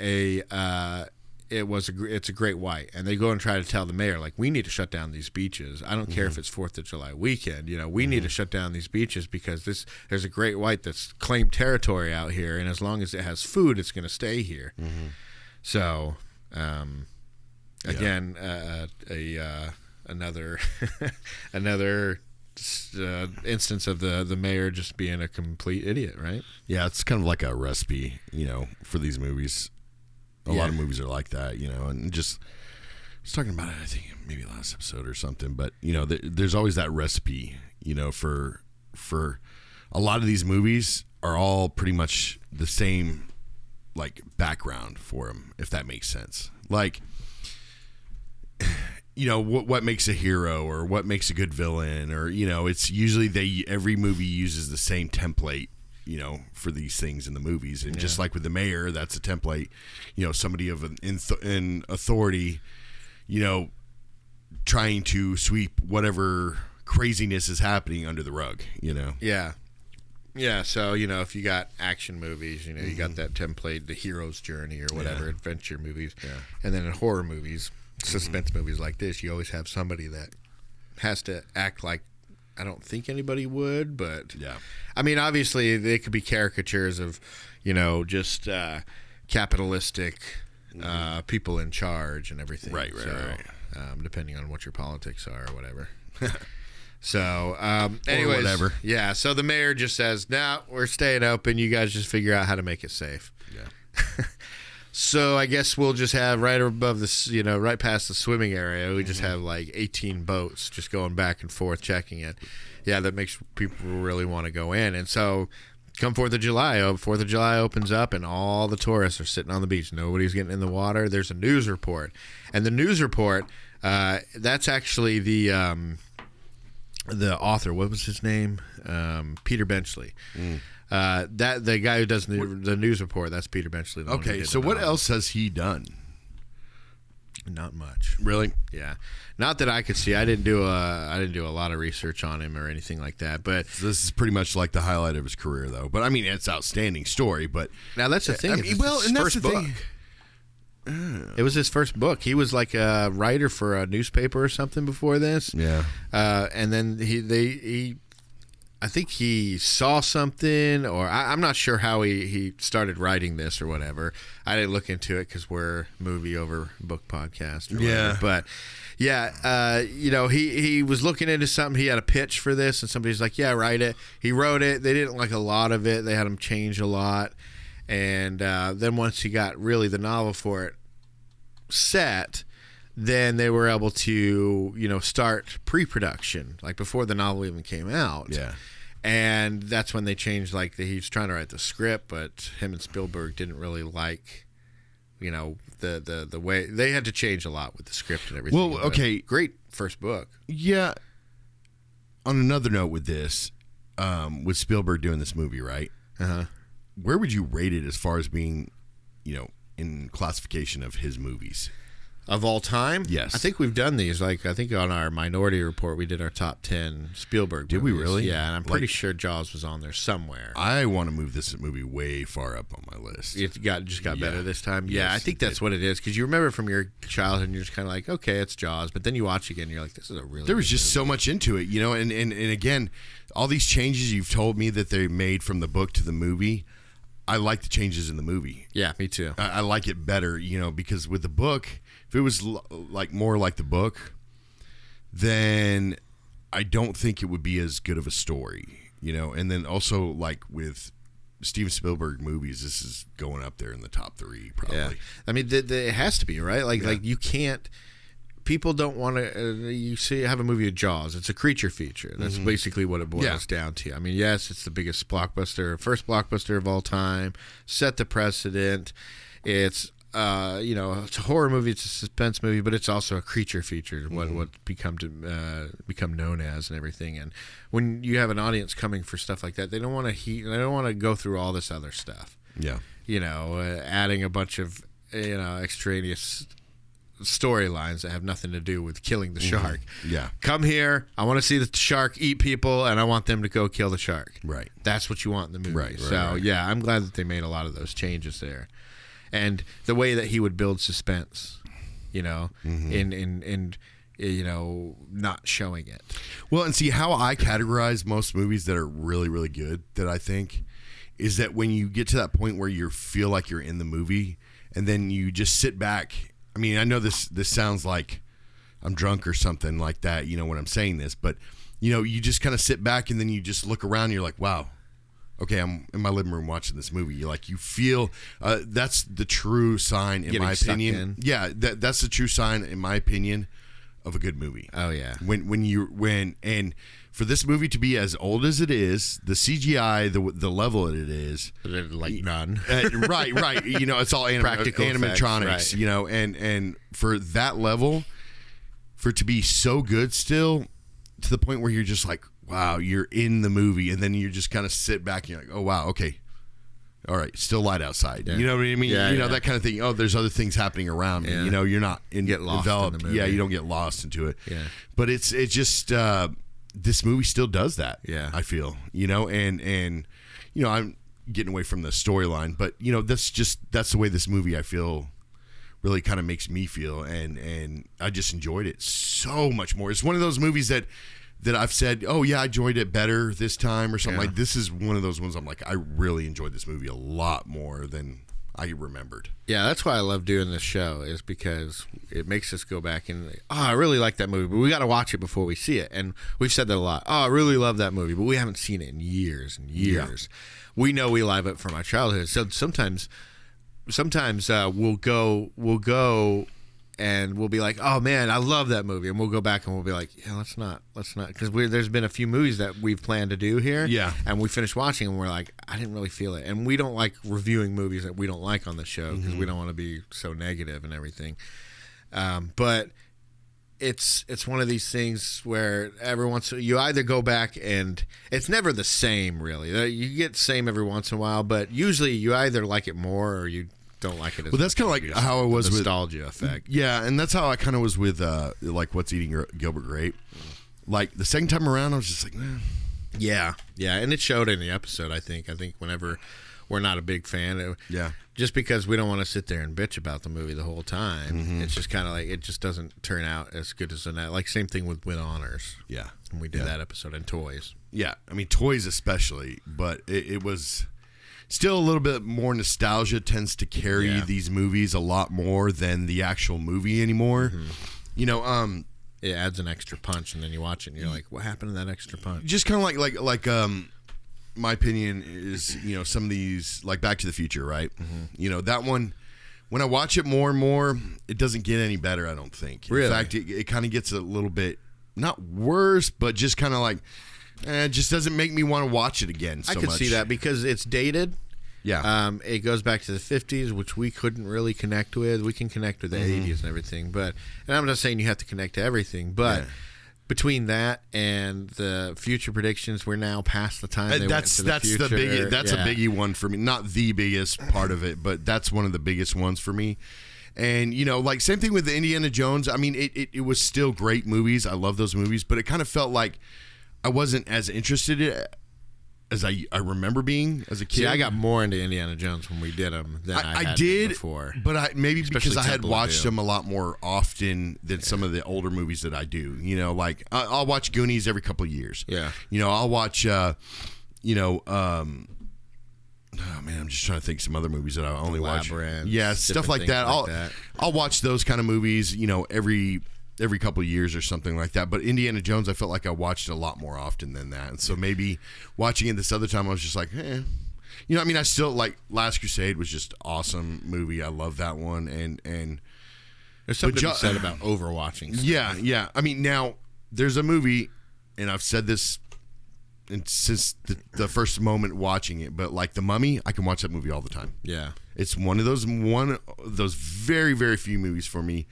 a great white, and they go and try to tell the mayor, like, we need to shut down these beaches. I don't care if it's 4th of July weekend. We need to shut down these beaches because there's a great white that's claimed territory out here, and as long as it has food, it's going to stay here. So, again, another instance of the mayor just being a complete idiot, right? Yeah, it's kind of like a recipe, for these movies. A lot of movies are like that, and just I was talking about it, I think maybe last episode or something, but there's always that recipe, for a lot of these movies are all pretty much the same, like, background for them, if that makes sense. Like, what makes a hero or what makes a good villain, or it's usually every movie uses the same template, for these things in the movies. And just like with the mayor, that's a template, somebody of in authority, trying to sweep whatever craziness is happening under the rug, Yeah. Yeah, so, if you got action movies, you got that template, the hero's journey or whatever, adventure movies. Yeah. And then in horror movies, suspense movies like this, you always have somebody that has to act like I don't think anybody would, but I mean, obviously they could be caricatures of, just capitalistic people in charge and everything. Right. Depending on what your politics are or whatever. So, anyways, whatever. Yeah. So the mayor just says, "No, we're staying open. You guys just figure out how to make it safe." Yeah. So I guess we'll just have right above this, right past the swimming area, we just have like 18 boats just going back and forth checking it. Yeah, that makes people really want to go in. And so, come 4th of July, 4th of July opens up, and all the tourists are sitting on the beach. Nobody's getting in the water. There's a news report, and the news report, that's actually the author, what was his name? Peter Benchley. That the guy who does the news report, that's Peter Benchley. Okay, so what else has he done? Not much. Really? Yeah. Not that I could see. I didn't do a lot of research on him or anything like that. But so this is pretty much like the highlight of his career, though. But I mean, it's an outstanding story. But now that's the thing. And that's the thing. It was his first book. He was like a writer for a newspaper or something before this. Yeah. And then I think he saw something, or I'm not sure how he started writing this or whatever. I didn't look into it because we're movie over book podcast. Or whatever. But yeah, he was looking into something. He had a pitch for this, and somebody's like, "Yeah, write it." He wrote it. They didn't like a lot of it. They had him change a lot. And then once he got really the novel for it set, then they were able to, start pre-production, like before the novel even came out. Yeah. And that's when they changed, he was trying to write the script, but him and Spielberg didn't really like, the way. They had to change a lot with the script and everything. Well, okay. Great first book. Yeah. On another note with this, with Spielberg doing this movie, right? Uh-huh. Where would you rate it as far as being, in classification of his movies? Of all time? Yes. I think we've done these. I think on our Minority Report, we did our top 10 Spielberg movies. Did we really? Yeah, and I'm pretty sure Jaws was on there somewhere. I want to move this movie way far up on my list. It just got better this time? Yeah, yes, I think that's what it is. Because you remember from your childhood, and you're just kind of like, okay, it's Jaws. But then you watch again, and you're like, this is a really There was just movie. So much into it, and again, all these changes you've told me that they made from the book to the movie, I like the changes in the movie. Yeah, me too. I like it better, because with the book, if it was more like the book, then I don't think it would be as good of a story, And then also with Steven Spielberg movies, this is going up there in the top 3 probably. Yeah. I mean, it has to be, right? Like you can't. People don't want to. You have a movie of Jaws. It's a creature feature. That's basically what it boils down to. I mean, yes, it's the biggest blockbuster, first blockbuster of all time. Set the precedent. It's it's a horror movie. It's a suspense movie, but it's also a creature feature. What become known as and everything. And when you have an audience coming for stuff like that, they don't want to They don't want to go through all this other stuff. Yeah. Adding a bunch of extraneous storylines that have nothing to do with killing the shark. Yeah. Come here. I want to see the shark eat people, and I want them to go kill the shark. Right. That's what you want in the movie. Right. So, yeah, I'm glad that they made a lot of those changes there. And the way that he would build suspense, in not showing it. Well, and see how I categorize most movies that are really, really good, that I think, is that when you get to that point where you feel like you're in the movie, and then you just sit back. I mean, I know this sounds like I'm drunk or something like that, when I'm saying this, but, you just kind of sit back and then you just look around and you're like, wow, okay, I'm in my living room watching this movie. You feel, that's the true sign, in my opinion. Yeah, that's the true sign, in my opinion, of a good movie. Oh, yeah. And for this movie to be as old as it is, the CGI, the level it is, none. Right. It's all Practical animatronics. Effects, right. And for that level, for it to be so good still, to the point where you're just like, wow, you're in the movie, and then you just kind of sit back and you're like, oh wow, okay, all right, still light outside. Yeah. You know what I mean? Yeah, that kind of thing. Oh, there's other things happening around me. You're not get lost enveloped. in the movie. Yeah, you don't get lost into it. Yeah. But it's just this movie still does that. Yeah. I feel, and I'm getting away from the storyline, but that's the way this movie I feel really kind of makes me feel, and I just enjoyed it so much more. It's one of those movies that I've said, oh yeah, I enjoyed it better this time or something. Like this is one of those ones I'm like, I really enjoyed this movie a lot more than I remembered. Yeah, that's why I love doing this show, is because it makes us go back and, I really like that movie, but we got to watch it before we see it. And we've said that a lot. I really love that movie, but we haven't seen it in years and years. Yeah. We know we love it from our childhood. So sometimes we'll go and we'll be like, oh man, I love that movie, and we'll go back and we'll be like, yeah, let's not, because there's been a few movies that we've planned to do here, and we finished watching and we're like, I didn't really feel it, and we don't like reviewing movies that we don't like on the show because we don't want to be so negative and everything, but it's one of these things where every once you either go back, and it's never the same really. You get the same every once in a while, but usually you either like it more or you don't like it as well. That's kind of like how I was with nostalgia effect. Yeah, and that's how I kind of was with like What's Eating Gilbert Grape. Like the second time around, I was just like, man. Yeah, and it showed in the episode. I think whenever we're not a big fan, just because we don't want to sit there and bitch about the movie the whole time. It's just kind of like it just doesn't turn out as good as that. Like same thing with Honors. Yeah, and we did that episode, and Toys. Yeah, I mean Toys especially, but it was. Still a little bit more nostalgia tends to carry these movies a lot more than the actual movie anymore. It adds an extra punch, and then you watch it and you're like, what happened to that extra punch? Just kind of like my opinion is, some of these, like Back to the Future, right? That one, when I watch it more and more, it doesn't get any better, I don't think. Really? In fact, it kind of gets a little bit, not worse, but just kind of like, it just doesn't make me want to watch it again so much. I could see that because it's dated. Yeah. It goes back to the 50s, which we couldn't really connect with. We can connect with the 80s and everything, and I'm not saying you have to connect to everything, but between that and the future predictions, we're now past the time they went into the future. That's a biggie one for me. Not the biggest part of it, but that's one of the biggest ones for me. And, like same thing with the Indiana Jones. I mean, it was still great movies. I love those movies, but it kind of felt like I wasn't as interested as I remember being as a kid. See, I got more into Indiana Jones when we did them than I had did before. But especially because I had Temple watched them a lot more often than some of the older movies that I do. Like I'll watch Goonies every couple of years. Yeah. I'll watch, oh man, I'm just trying to think some other movies that I only watch. Yeah, stuff like that. I'll watch those kind of movies, every couple of years or something like that. But Indiana Jones, I felt like I watched it a lot more often than that. And so maybe watching it this other time, I was just like, I still like Last Crusade was just awesome movie. I love that one. And there's something to be said about overwatching stuff. Yeah. I mean, now there's a movie, and I've said this since the first moment watching it, but like The Mummy, I can watch that movie all the time. Yeah. It's one of those very, very few movies for me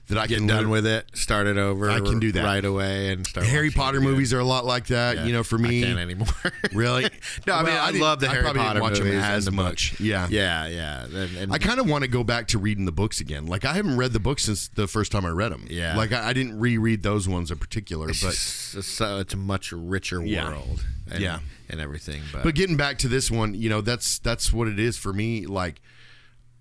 that I get done with it, start it over. I can do that right away and start. Harry Potter movies are a lot like that, for me. I can't anymore. Really? No, I mean I love the Harry Potter movies. I probably didn't watch them as much. Yeah. I kind of want to go back to reading the books again. Like I haven't read the books since the first time I read them. Yeah. Like I didn't reread those ones in particular, but it's a much richer world. And everything. But getting back to this one, that's what it is for me. Like.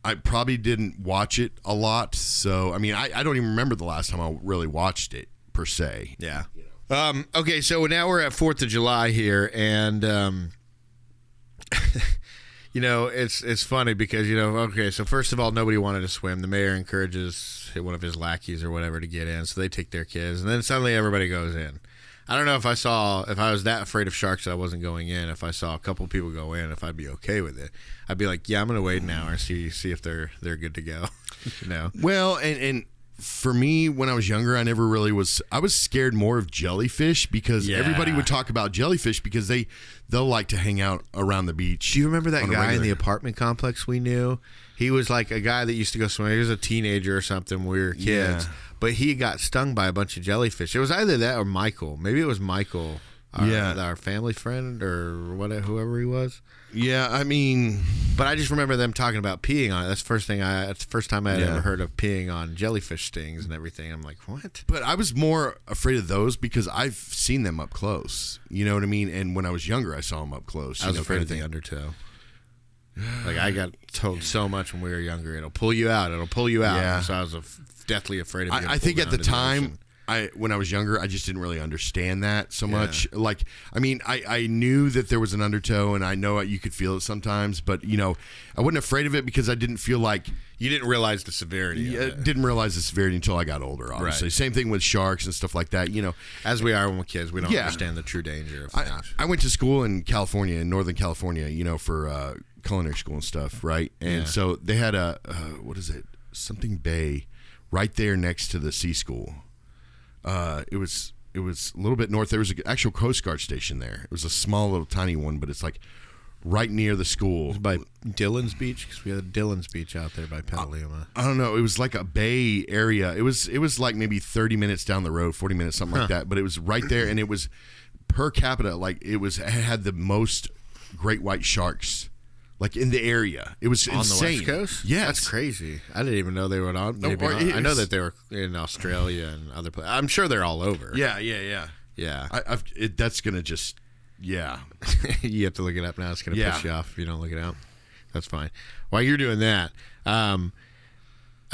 I probably didn't watch it a lot, so I mean, I don't even remember the last time I really watched it per se. Yeah. Okay, so now we're at 4th of July here, and it's funny because okay, so first of all, nobody wanted to swim. The mayor encourages one of his lackeys or whatever to get in, so they take their kids, and then suddenly everybody goes in. I don't know if I was that afraid of sharks that I wasn't going in. If I saw a couple people go in, if I'd be okay with it, I'd be like, yeah, I'm going to wait an hour and see if they're good to go. Well, and for me, when I was younger, I never really was. I was scared more of jellyfish because everybody would talk about jellyfish because they'll like to hang out around the beach. Do you remember that guy in the apartment complex we knew? He was like a guy that used to go swimming. He was a teenager or something when we were kids. Yeah. But he got stung by a bunch of jellyfish. It was either that or Michael. Maybe it was Michael. our family friend or whatever, whoever he was. Yeah, I mean, but I just remember them talking about peeing on it. That's the first time I had ever heard of peeing on jellyfish stings and everything. I'm like, what? But I was more afraid of those because I've seen them up close. You know what I mean? And when I was younger, I saw them up close. I was afraid of the undertow. Like, I got told so much when we were younger, it'll pull you out. It'll pull you out. Yeah. So I was deathly afraid of it. I think at the time, when I was younger, I just didn't really understand that so much. Like, I mean, I knew that there was an undertow, and I know you could feel it sometimes, but, you know, I wasn't afraid of it because I didn't feel like... You didn't realize the severity of it. Didn't realize the severity until I got older, obviously. Right. Same thing with sharks and stuff like that, you know. As we are when we're kids, we don't understand the true danger of things. I went to school in California, in Northern California, you know, for culinary school and stuff, right? And so they had what is it? Something Bay right there next to the sea school. It was a little bit north. There was an actual Coast Guard station there. It was a small little tiny one, but it's like right near the school. It was by Dillon's Beach, because we had Dillon's Beach out there by Petaluma. I don't know. It was like a bay area. It was like maybe 30 minutes down the road, 40 minutes, something like that. But it was right there, and it was per capita, like it had the most great white sharks. Like in the area, it was on insane. The West Coast. Yes, that's crazy. I didn't even know they were on. I know that they were in Australia and other places. I'm sure they're all over. Yeah. That's gonna just, you have to look it up now. It's gonna piss you off if you don't look it up. That's fine. While you're doing that,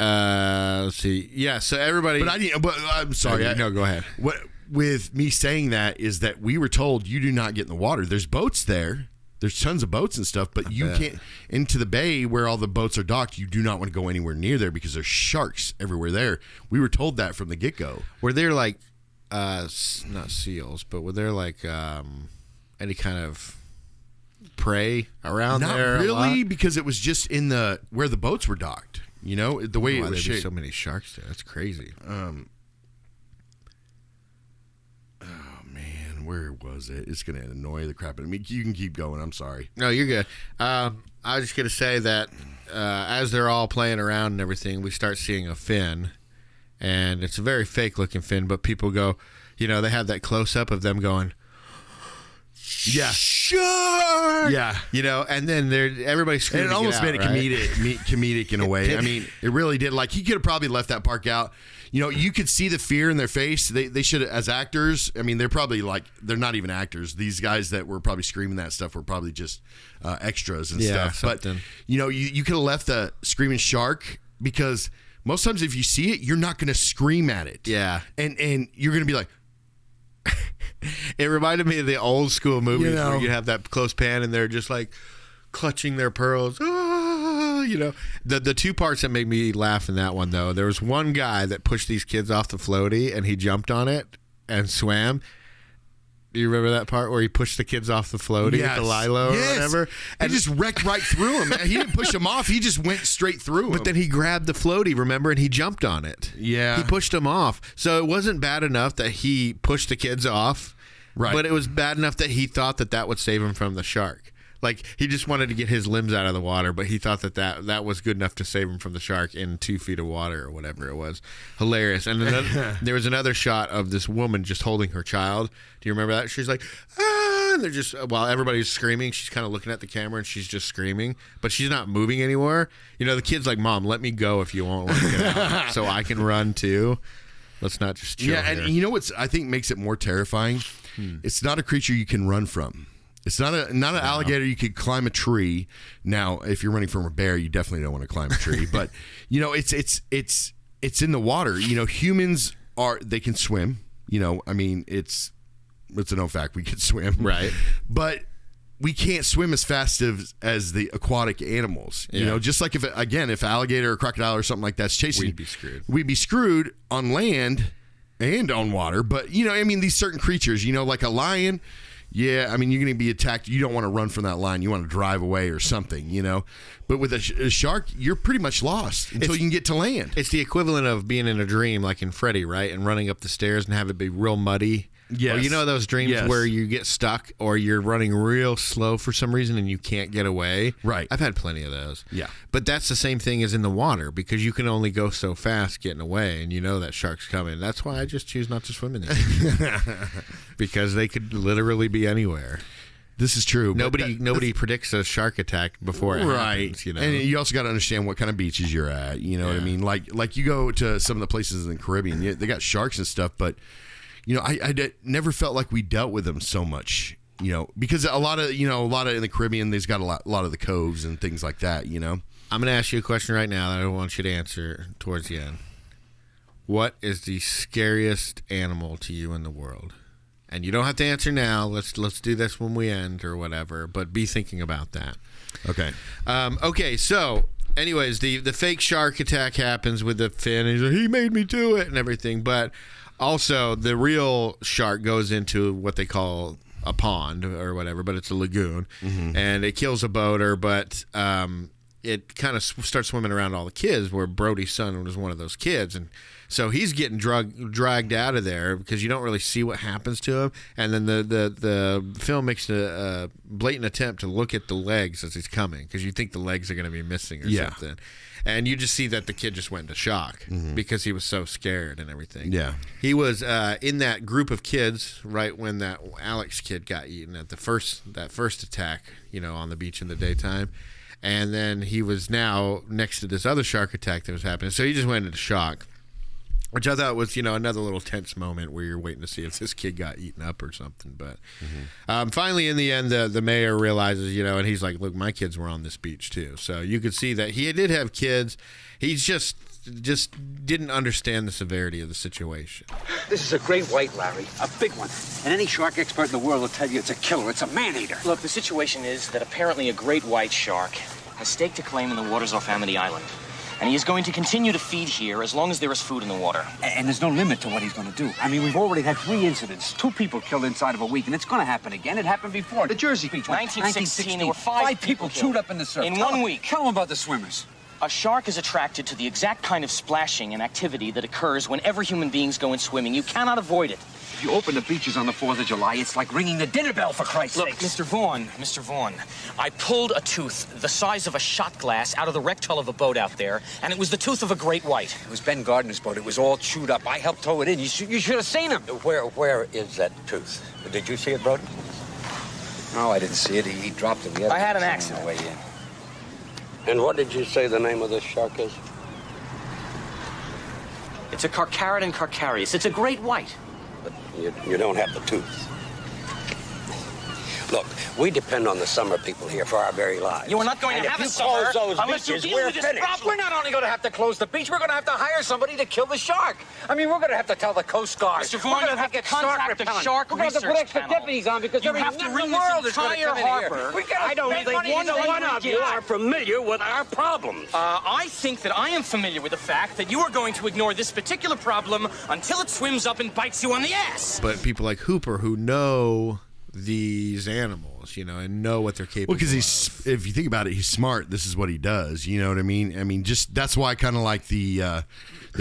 let's see. Yeah, so everybody. But I'm sorry. No, go ahead. What with me saying that is that we were told you do not get in the water. There's boats there. There's tons of boats and stuff, but you can't into the bay where all the boats are docked. You do not want to go anywhere near there because there's sharks everywhere there. We were told that from the get-go. Were there like, not seals, but were there like any kind of prey around there? Not really, because it was just in where the boats were docked. You know, the way it was shaped. So many sharks there. That's crazy. Where was it? It's going to annoy the crap out of me. You can keep going. I'm sorry. No, you're good. I was just going to say that as they're all playing around and everything, we start seeing a fin. And it's a very fake-looking fin, but people go, you know, they have that close-up of them going, yeah, shark! Yeah. You know, and then everybody's screaming. And it almost made it right? comedic in a way. I mean, it really did. Like, he could have probably left that part out. You know, you could see the fear in their face. They should have, as actors, I mean, they're probably like, they're not even actors. These guys that were probably screaming that stuff were probably just extras and stuff. Something. But, you know, you could have left the screaming shark because most times if you see it, you're not going to scream at it. Yeah. And you're going to be like, it reminded me of the old school movies where you have that close pan and they're just like clutching their pearls. You know, the two parts that make me laugh in that one, though, there was one guy that pushed these kids off the floaty and he jumped on it and swam. Do you remember that part where he pushed the kids off the floaty with the lilo or whatever? And he just wrecked right through him. He didn't push him off. He just went straight through him. But then he grabbed the floaty, remember, and he jumped on it. Yeah. He pushed him off. So it wasn't bad enough that he pushed the kids off. Right. But it was bad enough that he thought that would save him from the shark. Like, he just wanted to get his limbs out of the water, but he thought that was good enough to save him from the shark in 2 feet of water or whatever it was. Hilarious. And there was another shot of this woman just holding her child. Do you remember that? She's like, ah! And they're just, while everybody's screaming, she's kind of looking at the camera and she's just screaming, but she's not moving anymore. You know, the kid's like, Mom, let me go if you won't let me get out so I can run too. Let's not just chill. Yeah, and here. you know what's I think makes it more terrifying? It's not a creature you can run from. It's not an alligator you could climb a tree. Now, if you're running from a bear, you definitely don't want to climb a tree. But you know, it's in the water. You know, humans they can swim. You know, I mean, it's a known fact we can swim. Right. But we can't swim as fast as the aquatic animals. You know, just like if alligator or crocodile or something like that's chasing, we'd be screwed. We'd be screwed on land and on water. But you know, I mean, these certain creatures, you know, like a lion. Yeah, I mean, you're going to be attacked. You don't want to run from that line. You want to drive away or something, you know. But with a shark, you're pretty much lost until you can get to land. It's the equivalent of being in a dream, like in Freddy, right? And running up the stairs and have it be real muddy. Yes. Or you know those dreams where you get stuck or you're running real slow for some reason and you can't get away? Right. I've had plenty of those. Yeah. But that's the same thing as in the water because you can only go so fast getting away and you know that shark's coming. That's why I just choose not to swim in there. Because they could literally be anywhere. This is true. Nobody predicts a shark attack before it happens, you know. And you also got to understand what kind of beaches you're at. You know what I mean? Like you go to some of the places in the Caribbean, they got sharks and stuff, but you know, I never felt like we dealt with them so much. You know, because a lot of in the Caribbean, there's got a lot of the coves and things like that. You know. I'm going to ask you a question right now that I want you to answer towards the end. What is the scariest animal to you in the world? And you don't have to answer now. Let's do this when we end or whatever. But be thinking about that. Okay. Okay. So, anyways, the fake shark attack happens with the fin. He's like, he made me do it and everything. But also, the real shark goes into what they call a pond or whatever, but it's a lagoon, and it kills a boater. But it kind of starts swimming around all the kids. Where Brody's son was one of those kids, and so he's getting dragged out of there because you don't really see what happens to him. And then the film makes a blatant attempt to look at the legs as he's coming because you think the legs are going to be missing or something. And you just see that the kid just went into shock because he was so scared and everything. Yeah. He was in that group of kids right when that Alex kid got eaten at that first attack, you know, on the beach in the daytime. And then he was now next to this other shark attack that was happening. So he just went into shock. Which I thought was, you know, another little tense moment where you're waiting to see if this kid got eaten up or something. But finally, in the end, the mayor realizes, you know, and he's like, look, my kids were on this beach too. So you could see that he did have kids. He's just didn't understand the severity of the situation. This is a great white, Larry. A big one. And any shark expert in the world will tell you it's a killer. It's a man-eater. Look, the situation is that apparently a great white shark has staked a claim in the waters off Amity Island. And he is going to continue to feed here as long as there is food in the water. And there's no limit to what he's going to do. I mean, we've already had 3 incidents. 2 people killed inside of a week, and it's going to happen again. It happened before. The Jersey Beach. 1916, there were 5 people chewed up in the surf. In 1 week. Tell them about the swimmers. A shark is attracted to the exact kind of splashing and activity that occurs whenever human beings go in swimming. You cannot avoid it. If you open the beaches on the 4th of July, it's like ringing the dinner bell, for Christ's sake. Look, Mr. Vaughn, I pulled a tooth the size of a shot glass out of the wrecked hull of a boat out there, and it was the tooth of a great white. It was Ben Gardner's boat. It was all chewed up. I helped tow it in. You should have seen him. Where is that tooth? Did you see it, Brody? No, I didn't see it. He dropped it. I had an accident. On the way in. And what did you say the name of this shark is? It's a Carcharodon carcharius. It's a great white. But you don't have the tooth. Look, we depend on the summer people here for our very lives. You are not going to have a summer unless you deal with this problem. We're not only going to have to close the beach, we're going to have to hire somebody to kill the shark. I mean, we're going to have to tell the Coast Guard. Mr. Vaughn, you have to contact the shark We're going to have to put extra panel. deputies on because You every have to net in ring the world this is going to entire come in harbor. here. I don't think one of you are familiar with our problems. I think that I am familiar with the fact that you are going to ignore this particular problem until it swims up and bites you on the ass. But people like Hooper who know these animals, you know, and know what they're capable of. Well, because if you think about it, he's smart. This is what he does. You know what I mean? I mean, just that's why kind of like the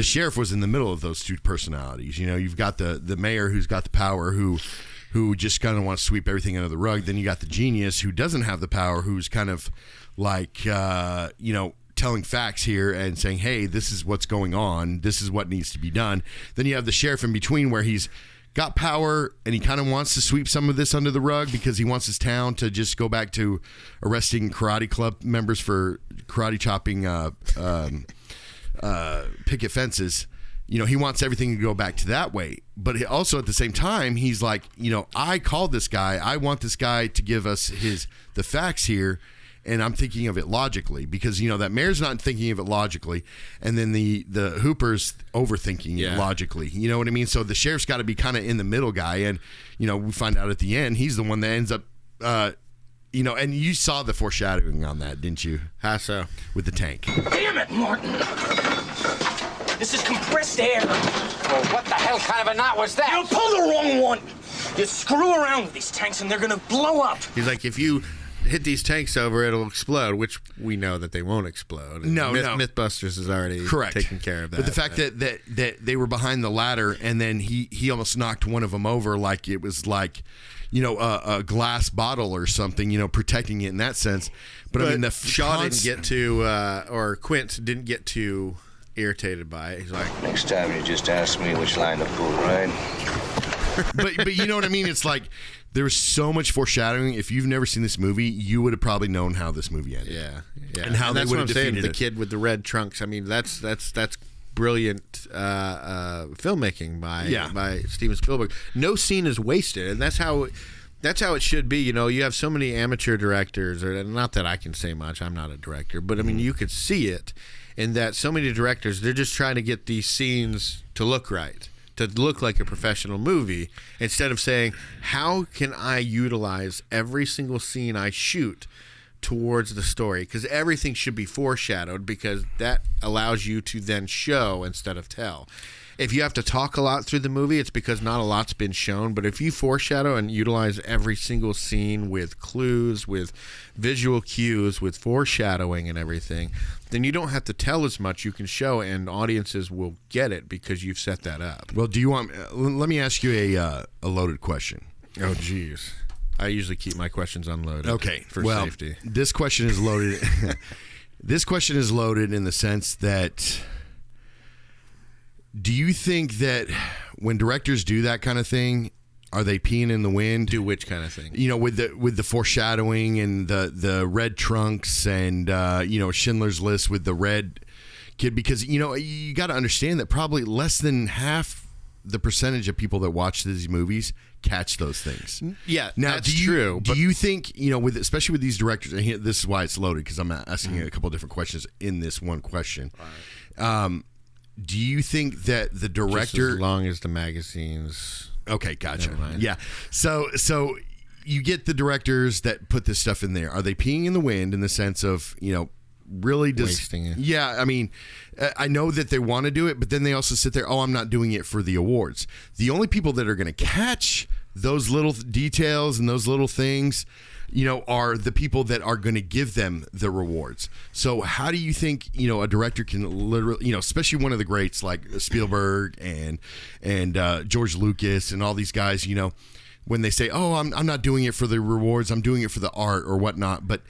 sheriff was in the middle of those 2 personalities. You know, you've got the mayor who's got the power, who just kind of wants to sweep everything under the rug. Then you got the genius who doesn't have the power, who's kind of like, you know, telling facts here and saying, hey, this is what's going on. This is what needs to be done. Then you have the sheriff in between where he's got power and he kind of wants to sweep some of this under the rug because he wants his town to just go back to arresting karate club members for karate chopping picket fences. You know, he wants everything to go back to that way. But also at the same time, he's like, you know, I called this guy. I want this guy to give us the facts here. And I'm thinking of it logically because, you know, that mayor's not thinking of it logically. And then the Hooper's overthinking it logically. You know what I mean? So the sheriff's got to be kind of in the middle guy. And, you know, we find out at the end, he's the one that ends up, you know, and you saw the foreshadowing on that, didn't you? How so? With the tank. Damn it, Martin. This is compressed air. Well, what the hell kind of a knot was that? You pulled the wrong one. You screw around with these tanks and they're going to blow up. He's like, if you hit these tanks over, it'll explode, which we know that they won't explode. No. Mythbusters has already taken care of that. But the fact that they were behind the ladder and then he almost knocked one of them over like it was like, a glass bottle or something, protecting it in that sense. But I mean, the Shaw didn't get to, or Quint didn't get too irritated by it. He's like, Next time you just ask me which line to pull, right? but you know what I mean? It's like there was so much foreshadowing. If you've never seen this movie, you would have probably known how this movie ended. Yeah. And how they would have defeated the kid with the red trunks. I mean, that's brilliant filmmaking by Steven Spielberg. No scene is wasted, and that's how it should be. You have so many amateur directors, or not that I can say much. I'm not a director, but I mean, you could see it in that so many directors, they're just trying to get these scenes to look right, to look like a professional movie, instead of saying, how can I utilize every single scene I shoot towards the story? Because everything should be foreshadowed, because that allows you to then show instead of tell. If you have to talk a lot through the movie, it's because not a lot's been shown. But if you foreshadow and utilize every single scene with clues, with visual cues, with foreshadowing and everything, then you don't have to tell as much. You can show, and audiences will get it because you've set that up. Well, do you want? Let me ask you a loaded question. Oh, geez. I usually keep my questions unloaded. Okay, for well, safety. This question is loaded. This question is loaded in the sense that, do you think that when directors do that kind of thing, are they peeing in the wind? Do which kind of thing? With the foreshadowing and the red trunks and Schindler's List with the red kid, because you got to understand that probably less than half the percentage of people that watch these movies catch those things. Yeah, now, that's true. Do you think, especially with these directors, and this is why it's loaded, because I'm asking a couple of different questions in this one question. Right. Do you think that the director, just as long as the magazines? Okay, gotcha. Yeah. So you get the directors that put this stuff in there. Are they peeing in the wind in the sense of, really wasting it? Yeah, I mean, I know that they want to do it, but then they also sit there, I'm not doing it for the awards. The only people that are going to catch those little details and those little things, are the people that are going to give them the rewards. So how do you think, a director can literally, especially one of the greats like Spielberg and George Lucas and all these guys, when they say, I'm not doing it for the rewards, I'm doing it for the art or whatnot. But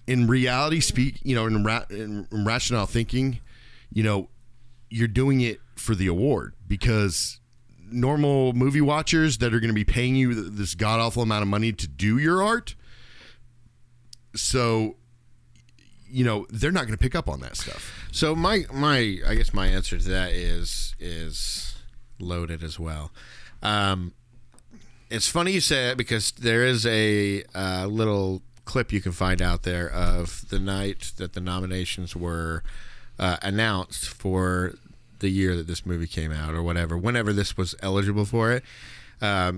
in reality, in rational thinking, you're doing it for the award, because normal movie watchers that are going to be paying you this god-awful amount of money to do your art, so they're not going to pick up on that stuff. So my I guess my answer to that is loaded as well. It's funny you say it, because there is a little clip you can find out there of the night that the nominations were announced for the year that this movie came out, or whenever this was eligible for it.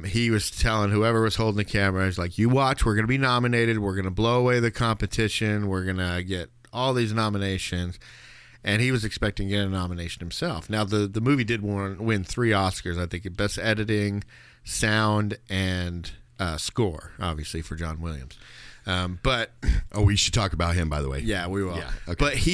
He was telling whoever was holding the camera, he's like, you watch, we're going to be nominated, we're going to blow away the competition, we're going to get all these nominations. And he was expecting to get a nomination himself. Now, the movie did win 3 Oscars, I think, Best Editing, Sound, and Score, obviously, for John Williams. But we should talk about him, by the way. Yeah, we will. Yeah, okay. But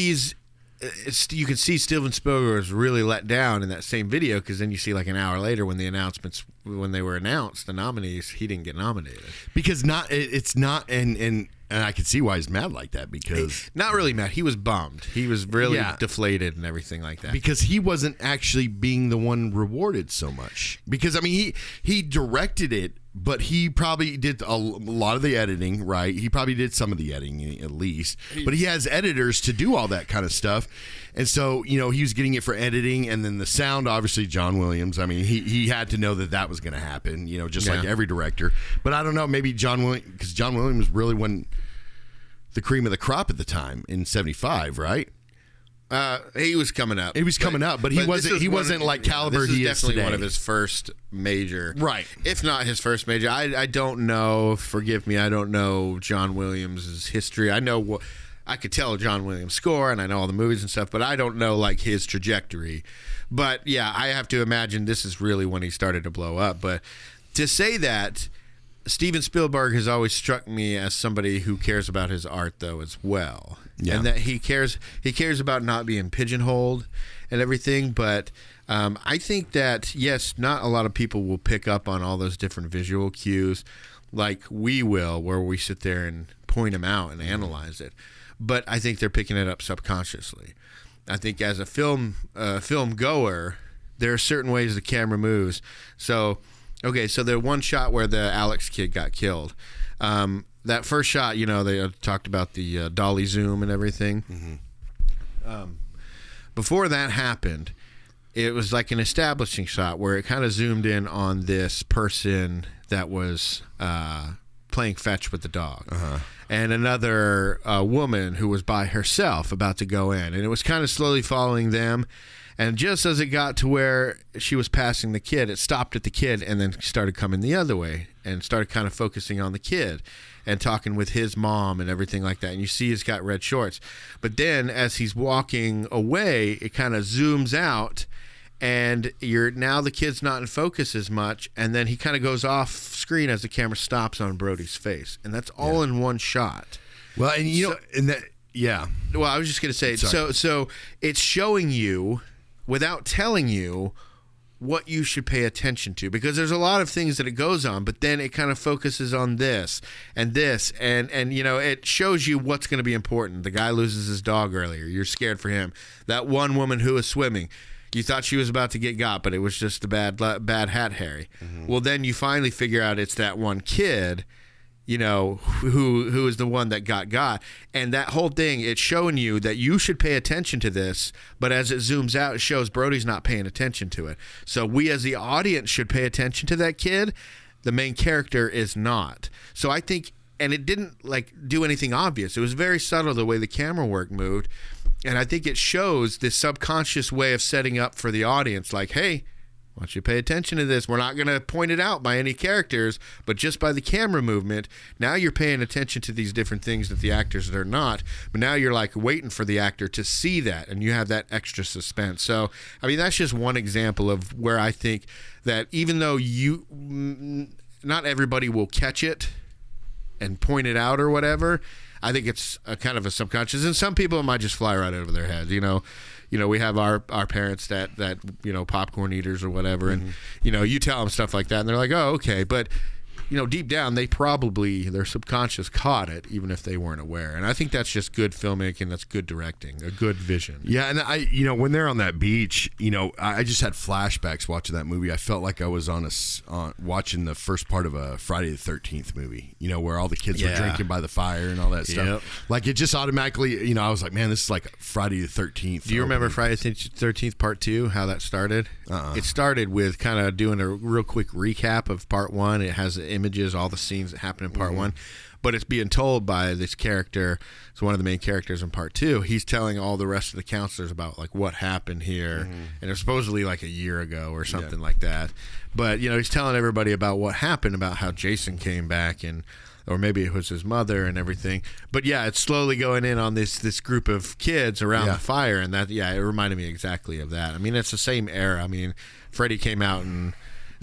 you can see Steven Spielberg was really let down in that same video, because then you see like an hour later when they were announced, the nominees, he didn't get nominated. Because it's not, and I can see why he's mad like that, because not really mad. He was bummed. He was really deflated and everything like that. Because he wasn't actually being the one rewarded so much. Because I mean, he directed it, but he probably did a lot of the editing, right? He probably did some of the editing at least, but he has editors to do all that kind of stuff. And so, he was getting it for editing, and then the sound, obviously John Williams. I mean, he had to know that was going to happen, just like every director. But I don't know, maybe John Williams, because John Williams really wasn't the cream of the crop at the time in '75, right? He was coming up. He was coming up, but he wasn't like caliber he is definitely today. One of his first major, right? If not his first major. I don't know. Forgive me. I don't know John Williams' history. I know I could tell John Williams' score, and I know all the movies and stuff, but I don't know like his trajectory. But yeah, I have to imagine this is really when he started to blow up. But to say that, Steven Spielberg has always struck me as somebody who cares about his art, though, as well. Yeah. And that he cares about not being pigeonholed and everything. But I think that, yes, not a lot of people will pick up on all those different visual cues like we will, where we sit there and point them out and analyze it. But I think they're picking it up subconsciously. I think as a film goer, there are certain ways the camera moves. So the one shot where the Alex kid got killed, that first shot, they talked about the dolly zoom and everything. Mm-hmm. Before that happened, it was like an establishing shot where it kind of zoomed in on this person that was playing fetch with the dog. Uh-huh. And another woman who was by herself about to go in. And it was kind of slowly following them. And just as it got to where she was passing the kid, it stopped at the kid and then started coming the other way and started kind of focusing on the kid and talking with his mom and everything like that. And you see he's got red shorts. But then as he's walking away, it kind of zooms out. And now the kid's not in focus as much, and then he kind of goes off screen as the camera stops on Brody's face, and that's all in one shot. Well, and Well, I was just gonna say, so it's showing you without telling you what you should pay attention to, because there's a lot of things that it goes on, but then it kind of focuses on this and this, and it shows you what's going to be important. The guy loses his dog earlier. You're scared for him. That one woman who was swimming. You thought she was about to get got, but it was just a bad hat Harry. Mm-hmm. Well, then you finally figure out it's that one kid, who is the one that got. And that whole thing, it's showing you that you should pay attention to this, but as it zooms out, it shows Brody's not paying attention to it. So we as the audience should pay attention to that kid. The main character is not. So I think, and it didn't do anything obvious. It was very subtle the way the camera work moved. And I think it shows this subconscious way of setting up for the audience, like, hey, why don't you pay attention to this? We're not going to point it out by any characters, but just by the camera movement, now you're paying attention to these different things that the actors are not. But now you're waiting for the actor to see that, and you have that extra suspense. So, I mean, that's just one example of where I think that even though not everybody will catch it and point it out or whatever, I think it's a kind of a subconscious, and some people it might just fly right over their heads. We have our parents that popcorn eaters or whatever, and you tell them stuff like that, and they're like, oh, okay, but deep down they probably their subconscious caught it, even if they weren't aware. And I think that's just good filmmaking. That's good directing, a good vision. Yeah, and I, when they're on that beach, I just had flashbacks watching that movie. I felt like I was on watching the first part of a Friday the 13th movie. Where all the kids were drinking by the fire and all that stuff. Like it just automatically, I was like, man, this is like Friday the 13th. Do you remember Friday the 13th Part 2? How that started? It started with kind of doing a real quick recap of Part 1. It has the images, all the scenes that happen in Part 1, but it's being told by this character. It's one of the main characters in Part 2. He's telling all the rest of the counselors about what happened here, and it's supposedly a year ago or something like that. But he's telling everybody about what happened, about how Jason came back, or maybe it was his mother and everything. But it's slowly going in on this group of kids around the fire, and that it reminded me exactly of that. I mean, it's the same era. I mean, Freddie came out in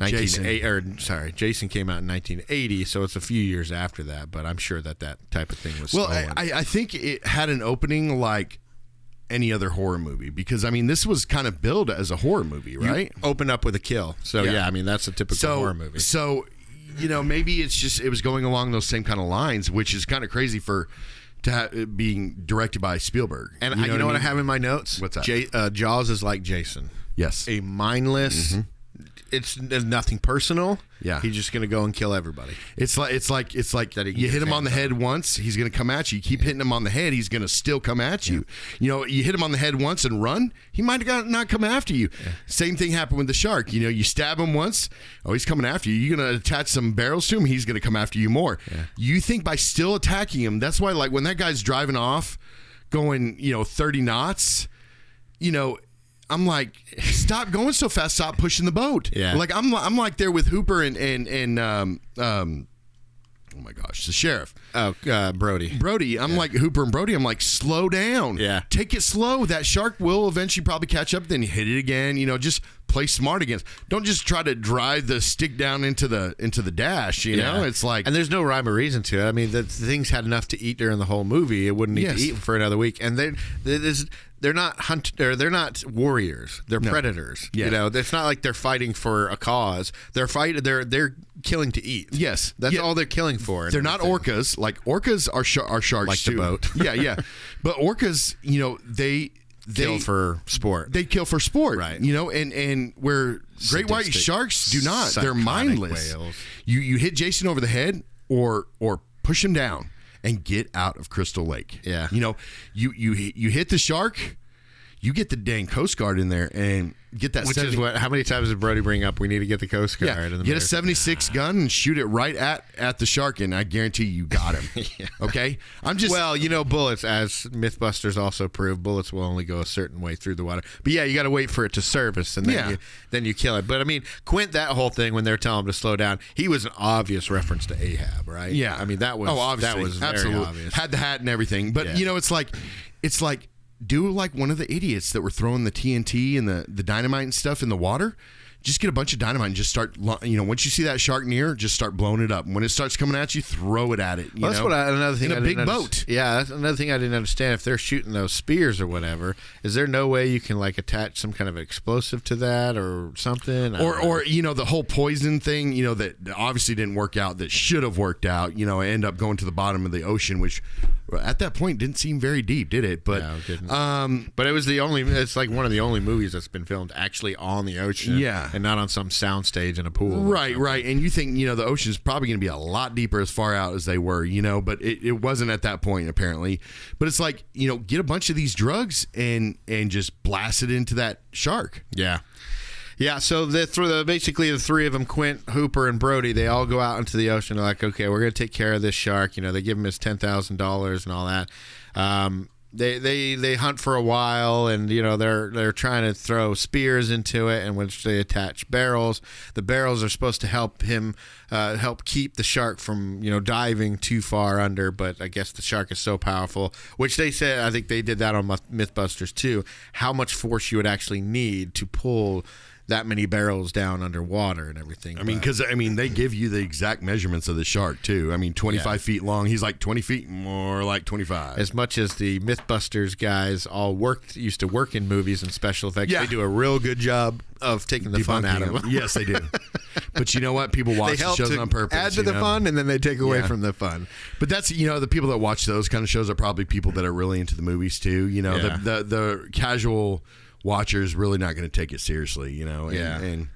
Jason came out in 1980, so it's a few years after that. But I'm sure that type of thing was stolen. I think it had an opening like any other horror movie, because I mean this was kind of billed as a horror movie, right? You open up with a kill, so I mean that's a typical horror movie. So maybe it was going along those same kind of lines, which is kind of crazy being directed by Spielberg. And you know what I have in my notes? What's that? Jaws is like Jason. Yes, a mindless. Mm-hmm. It's nothing personal. Yeah, he's just gonna go and kill everybody. It's like you hit him on the head once, he's gonna come at you. You keep hitting him on the head, he's gonna still come at you. You hit him on the head once and run, he might have not come after you. Same thing happened with the shark. You stab him once, he's coming after you. You're gonna attach some barrels to him, he's gonna come after you more. You think by still attacking him, that's why when that guy's driving off, going 30 knots, I'm like, stop going so fast, stop pushing the boat. Yeah. I'm like there with Hooper and oh my gosh, the sheriff. Brody. Brody. I'm like, Hooper and Brody, I'm like, slow down. Yeah. Take it slow. That shark will eventually probably catch up, then you hit it again. Just play smart against. Don't just try to drive the stick down into the dash, you know? It's like... And there's no rhyme or reason to it. I mean, the things had enough to eat during the whole movie. It wouldn't need to eat for another week. And they're not they're not warriors. They're predators. Yeah. It's not like they're fighting for a cause. They're killing to eat. Yes. That's all they're killing for. They're not orcas. Like, orcas are sharks like too. the boat. Yeah. But orcas, they kill for sport. They kill for sport, right? And where great white sharks do not. They're mindless. Whales. You hit Jason over the head or push him down and get out of Crystal Lake. Yeah. You hit the shark, you get the dang Coast Guard in there and get that. Which is what? How many times did Brody bring up? We need to get the Coast Guard. Yeah, in the get a 76 gun and shoot it right at the shark, and I guarantee you got him. Okay, bullets, as MythBusters also prove, bullets will only go a certain way through the water. But you got to wait for it to surface, and then you kill it. But I mean, Quint, that whole thing when they're telling him to slow down, he was an obvious reference to Ahab, right? Yeah, I mean that was obviously. that was very absolutely obvious. Had the hat and everything, but it's like. Do like one of the idiots that were throwing the TNT and the dynamite and stuff in the water. Just get a bunch of dynamite and just start, once you see that shark near, just start blowing it up. And when it starts coming at you, throw it at it. That's another thing. In a big boat. Yeah, that's another thing I didn't understand. If they're shooting those spears or whatever, is there no way you can like attach some kind of explosive to that or something? Or the whole poison thing, that obviously didn't work out, that should have worked out, end up going to the bottom of the ocean, which at that point didn't seem very deep, did it? But no, it didn't. But it was it's like one of the only movies that's been filmed actually on the ocean. Yeah. And not on some soundstage in a pool. Right. And you think, the ocean's probably going to be a lot deeper as far out as they were, but it wasn't at that point, apparently. But it's like, get a bunch of these drugs and just blast it into that shark. Yeah. Yeah, so basically the three of them, Quint, Hooper, and Brody, they all go out into the ocean. They're like, okay, we're going to take care of this shark. They give him his $10,000 and all that. They hunt for a while, and they're trying to throw spears into it, in which they attach barrels. The barrels are supposed to help him help keep the shark from diving too far under. But I guess the shark is so powerful, which they said, I think they did that on MythBusters too, how much force you would actually need to pull that many barrels down underwater and everything. I mean, because they give you the exact measurements of the shark too. I mean, 25 feet long. He's like 20 feet, more like 25. As much as the MythBusters guys all used to work in movies and special effects, they do a real good job of taking the fun out of them. Yes, they do. But you know what? People watch the shows on purpose. Add to the fun, and then they take away from the fun. But that's the people that watch those kind of shows are probably people that are really into the movies too. The casual watchers really not going to take it seriously, and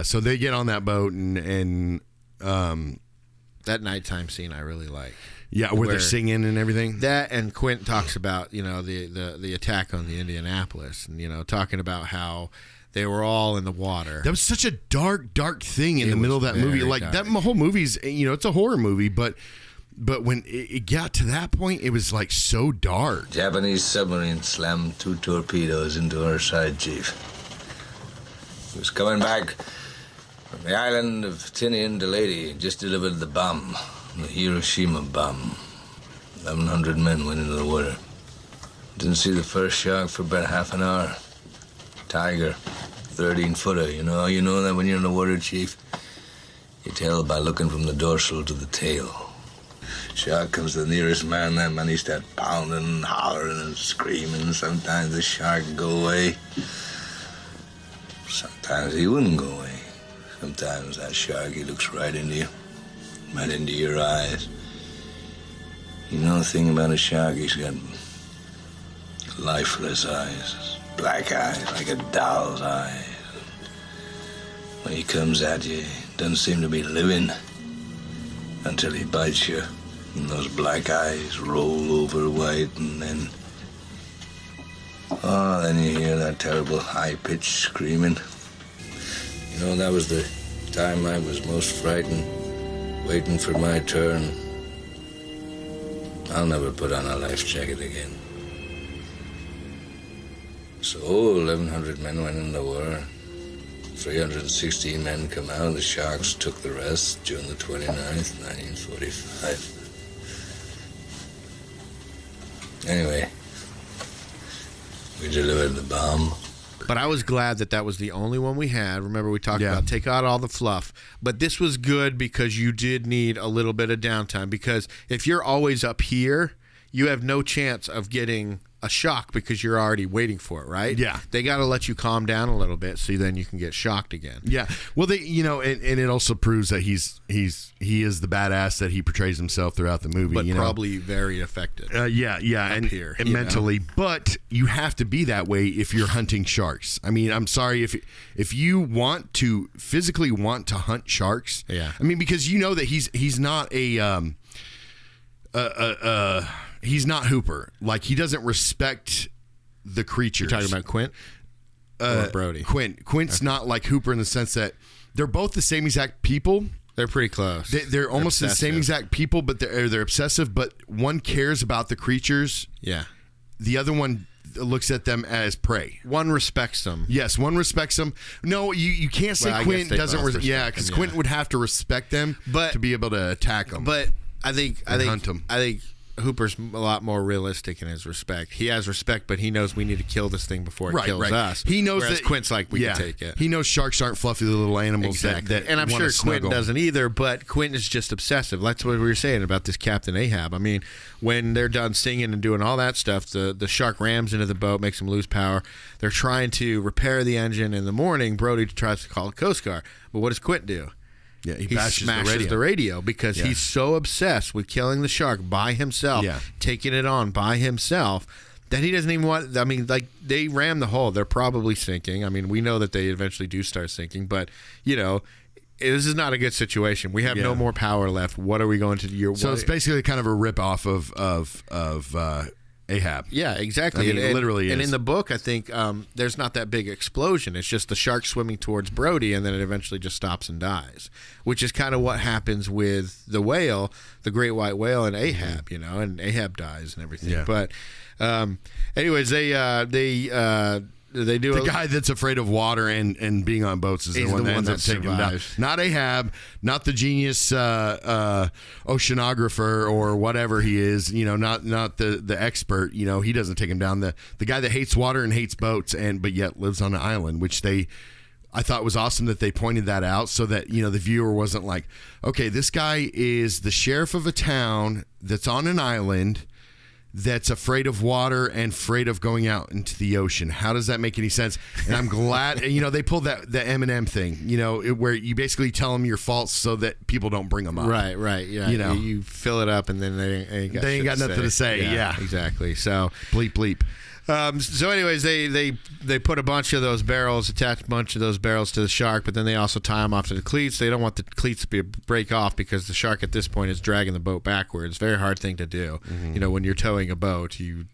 so they get on that boat and that nighttime scene I really like. Yeah, where they're singing and everything. That, and Quint talks about the attack on the Indianapolis, and talking about how they were all in the water. That was such a dark thing in the middle of that movie. Like dark. That whole movie's it's a horror movie, but when it got to that point, it was like so dark. Japanese submarine slammed 2 torpedoes into our side, Chief. He was coming back from the island of Tinian to Lady, just delivered the bomb, the Hiroshima bomb. 1,100 men went into the water. Didn't see the first shark for about half an hour. Tiger, 13-footer. You know that when you're in the water, Chief? You tell by looking from the dorsal to the tail. Shark comes to the nearest man, that man he starts pounding and hollering and screaming. Sometimes the shark would go away. Sometimes he wouldn't go away. Sometimes that shark, he looks right into you, right into your eyes. The thing about a shark, he's got lifeless eyes, black eyes, like a doll's eyes. When he comes at you, he doesn't seem to be living until he bites you. And those black eyes roll over white, and then you hear that terrible high-pitched screaming. That was the time I was most frightened, waiting for my turn. I'll never put on a life jacket again. So 1,100 men went in the war. 316 men come out. The Sharks took the rest June the 29th, 1945. Anyway, we delivered the bomb. But I was glad that was the only one we had. Remember, we talked about take out all the fluff. But this was good because you did need a little bit of downtime. Because if you're always up here, you have no chance of getting a shock because you're already waiting for it, right? Yeah. They got to let you calm down a little bit so then you can get shocked again. Yeah. Well, and it also proves that he is the badass that he portrays himself throughout the movie. But probably very affected. And here, and mentally. But you have to be that way if you're hunting sharks. I mean, I'm sorry if you want to physically want to hunt sharks. Yeah. I mean, because you know that he's not he's not Hooper. Like, he doesn't respect the creatures. You're talking about Quint or Brody? Quint's not like Hooper in the sense that they're both the same exact people. They're pretty close. They're almost the same exact people, but they're obsessive. But one cares about the creatures. Yeah. The other one looks at them as prey. One respects them. Yes, one respects them. No, you can't say Quint doesn't. Because Quint would have to respect them to be able to attack them. But I think hunt them. I think Hooper's a lot more realistic in his respect. He has respect, but he knows we need to kill this thing before it kills us. He knows whereas that Quint's like, we can take it. He knows sharks aren't fluffy little animals that and I'm sure Quint doesn't either, but Quint is just obsessive. That's what we were saying about this Captain Ahab. I mean, when they're done singing and doing all that stuff, the shark rams into the boat, makes him lose power. They're trying to repair the engine in the morning. Brody tries to call the Coast Guard. But what does Quint do? Yeah, he smashes the radio because he's so obsessed with killing the shark by himself, taking it on by himself, that he doesn't even want. I mean, like, they ram the hull. They're probably sinking. I mean, we know that they eventually do start sinking, but, this is not a good situation. We have no more power left. What are we going to do? So it's basically kind of a rip-off of Ahab. Yeah, exactly. I mean, it literally is. And in the book, I think there's not that big explosion. It's just the shark swimming towards Brody, and then it eventually just stops and dies, which is kind of what happens with the whale, the great white whale, and Ahab, and Ahab dies and everything. Yeah. But anyways, they do the guy that's afraid of water and being on boats is the one that ends up taking him down. Not Ahab, not the genius oceanographer or whatever he is. Not the expert. He doesn't take him down. The guy that hates water and hates boats but yet lives on an island, which I thought was awesome that they pointed that out so that the viewer wasn't like, okay, this guy is the sheriff of a town that's on an island that's afraid of water and afraid of going out into the ocean. How does that make any sense? And I'm glad, they pulled the Eminem thing, where you basically tell them your faults so that people don't bring them up. Right, yeah. You fill it up and then they ain't got nothing to say. Yeah, exactly. So bleep. So anyways, they put a bunch of those barrels, attach a bunch of those barrels to the shark, but then they also tie them off to the cleats. They don't want the cleats to break off because the shark at this point is dragging the boat backwards. Very hard thing to do. Mm-hmm. When you're towing a boat, you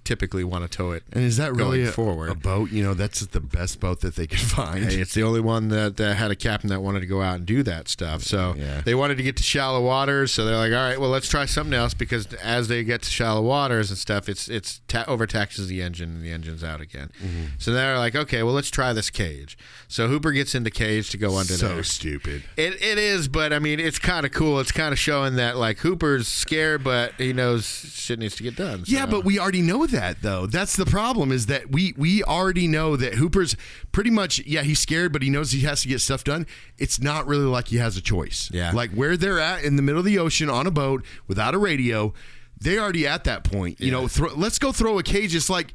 typically want to tow it. And is that really forward? A boat? That's the best boat that they could find. Hey, it's the only one that had a captain that wanted to go out and do that stuff. So they wanted to get to shallow waters. So they're like, all right, well, let's try something else, because as they get to shallow waters and stuff, it's overtaxes the engine and the engine's out again. Mm-hmm. So they're like, okay, well, let's try this cage. So Hooper gets in the cage to go under there. So stupid. It is, but I mean, it's kind of cool. It's kind of showing that like Hooper's scared, but he knows shit needs to get done. So. Yeah, but we already know that, though. That's the problem, is that we already know that Hooper's pretty much, he's scared, but he knows he has to get stuff done. It's not really like he has a choice. Yeah. Like where they're at in the middle of the ocean on a boat without a radio, they're already at that point. Let's go throw a cage. It's like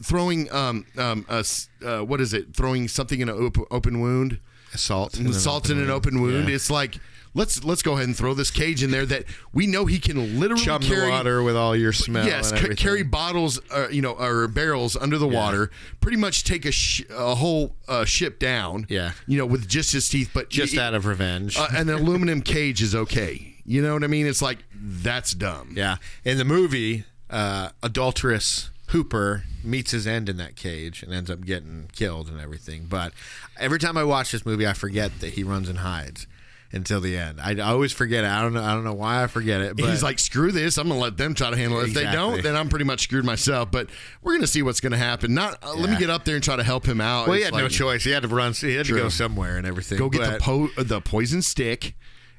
throwing what is it? Throwing something in an open wound. Salt in an open wound. Yeah. It's like, let's go ahead and throw this cage in there that we know he can literally chum carry the water with all your smell. Yes, and carry bottles, or barrels under the water. Pretty much take a whole ship down. Yeah, with just his teeth, but just out of revenge. An aluminum cage is okay. You know what I mean? It's like, that's dumb. Yeah. In the movie, adulterous Hooper meets his end in that cage and ends up getting killed and everything. But every time I watch this movie, I forget that he runs and hides until the end. I always forget it. I don't know why I forget it. But he's like, screw this. I'm going to let them try to handle it. If they don't, then I'm pretty much screwed myself. But we're going to see what's going to happen. Let me get up there and try to help him out. Well, he had no choice. He had to run. He had to go somewhere and everything. Go get the poison stick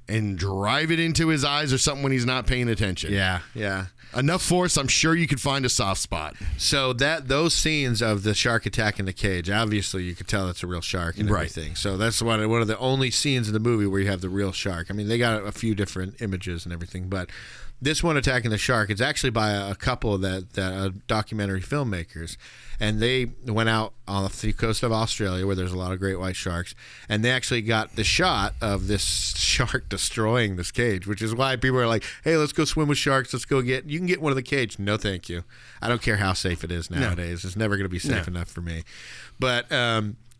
and drive it into his eyes or something when he's not paying attention. Yeah, yeah. Enough force, I'm sure you could find a soft spot. So those scenes of the shark attacking the cage, obviously you could tell it's a real shark and everything. So that's one of the only scenes in the movie where you have the real shark. I mean, they got a few different images and everything, but this one attacking the shark, it's actually by a couple that documentary filmmakers, and they went out on the coast of Australia where there's a lot of great white sharks, and they actually got the shot of this shark destroying this cage, which is why people are like, hey, let's go swim with sharks. You can get one in the cage. No, thank you. I don't care how safe it is nowadays. It's never going to be safe enough for me. But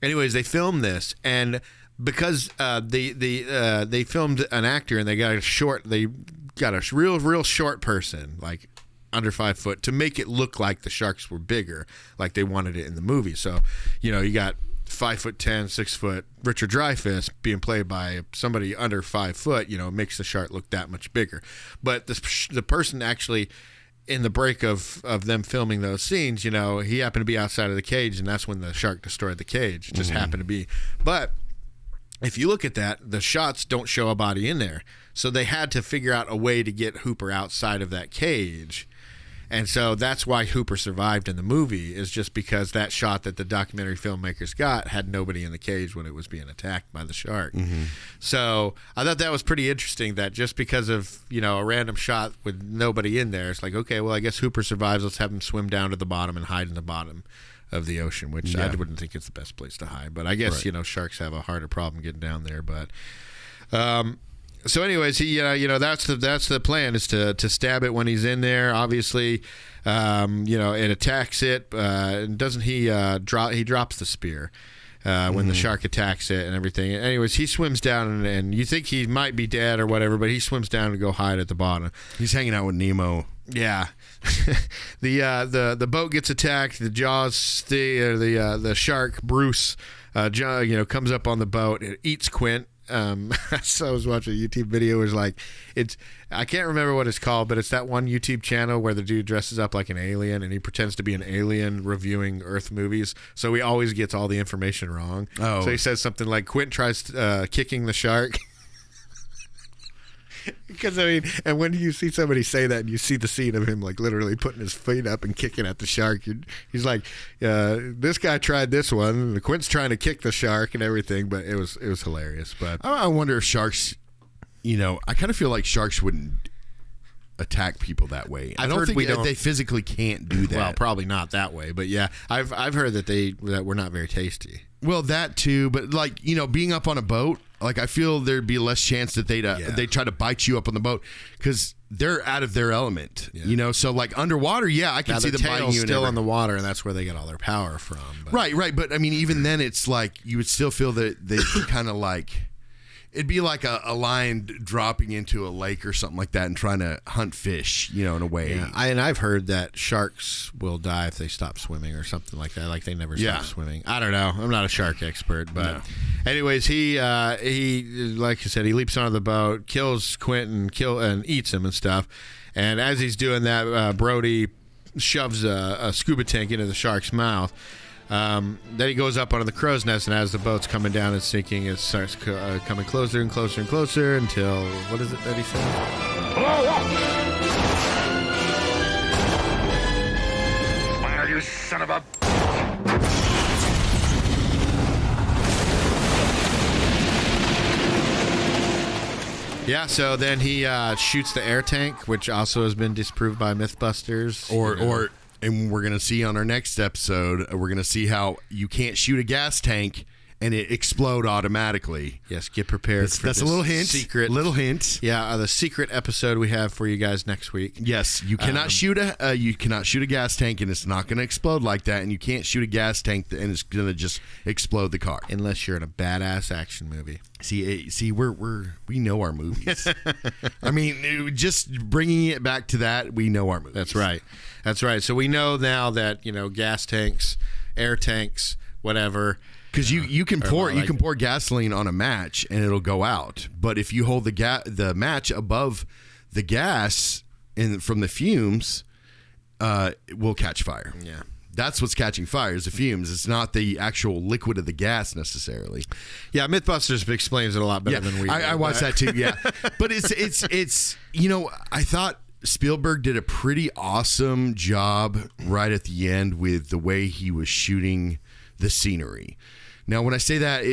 anyways, they filmed this, and because they filmed an actor and they got a real short person, like under 5 foot, to make it look like the sharks were bigger, like they wanted it in the movie. So, you got 5'10", 6 foot Richard Dreyfuss being played by somebody under 5 foot. Makes the shark look that much bigger. But the person actually, in the break of them filming those scenes, he happened to be outside of the cage, and that's when the shark destroyed the cage. It just happened to be. But if you look at that, the shots don't show a body in there. So they had to figure out a way to get Hooper outside of that cage. And so that's why Hooper survived in the movie, is just because that shot that the documentary filmmakers got had nobody in the cage when it was being attacked by the shark. Mm-hmm. So I thought that was pretty interesting, that just because of, a random shot with nobody in there, it's like, okay, well, I guess Hooper survives. Let's have him swim down to the bottom and hide in the bottom of the ocean, which I wouldn't think it's the best place to hide. But I guess, sharks have a harder problem getting down there. But so anyways, he that's the plan, is to stab it when he's in there. Obviously, it attacks it. Doesn't he drops the spear when the shark attacks it and everything. Anyways, he swims down and you think he might be dead or whatever, but he swims down to go hide at the bottom. He's hanging out with Nemo. Yeah. The boat gets attacked. The the shark Bruce comes up on the boat. It eats Quint. So I was watching a YouTube video. It was like, I can't remember what it's called, but it's that one YouTube channel where the dude dresses up like an alien and he pretends to be an alien reviewing Earth movies. So he always gets all the information wrong. Oh. So he says something like, Quint tries kicking the shark. Because and when you see somebody say that and you see the scene of him like literally putting his feet up and kicking at the shark, he's like, this guy tried this one, and the Quint's trying to kick the shark and everything, but it was hilarious. But I wonder if sharks, I kind of feel like sharks wouldn't attack people that way. I don't think they physically can't do that. Well, probably not that way, but yeah, I've heard that we're not very tasty. Well, that too, but like, being up on a boat, like I feel there'd be less chance that they try to bite you up on the boat because they're out of their element. Yeah. So like underwater, I can see them biting you. Still on the water, and that's where they get all their power from. But. Right. But I mean, even then, it's like you would still feel that they kind of like. It'd be like a lion dropping into a lake or something like that and trying to hunt fish, in a way. Yeah. I've heard that sharks will die if they stop swimming or something like that. Like they never stop swimming. I don't know. I'm not a shark expert, but anyways, he like I said, he leaps onto the boat, kills Quentin, and eats him and stuff. And as he's doing that, Brody shoves a scuba tank into the shark's mouth. Then he goes up onto the crow's nest, and as the boat's coming down and sinking, it starts coming closer and closer and closer until, what is it that he says? Fire, you son of a... Yeah, so then he shoots the air tank, which also has been disproved by Mythbusters. And we're going to see on our next episode, we're going to see how you can't shoot a gas tank and it explode automatically. Yes, get prepared for that's a little hint. Little hint. Yeah, the secret episode we have for you guys next week. Yes, you cannot shoot a gas tank and it's not going to explode like that, and you can't shoot a gas tank and it's going to just explode the car unless you're in a badass action movie. See, we know our movies. I mean, just bringing it back to that, we know our movies. That's right. So we know now that gas tanks, air tanks, whatever. Because you can pour gasoline on a match and it'll go out, but if you hold the match above the gas from the fumes, it will catch fire. Yeah. That's what's catching fire is the fumes. It's not the actual liquid of the gas necessarily. Yeah, Mythbusters explains it a lot better than we do. I watched that too, yeah. But it's I thought Spielberg did a pretty awesome job right at the end with the way he was shooting the scenery. Now, when I say that,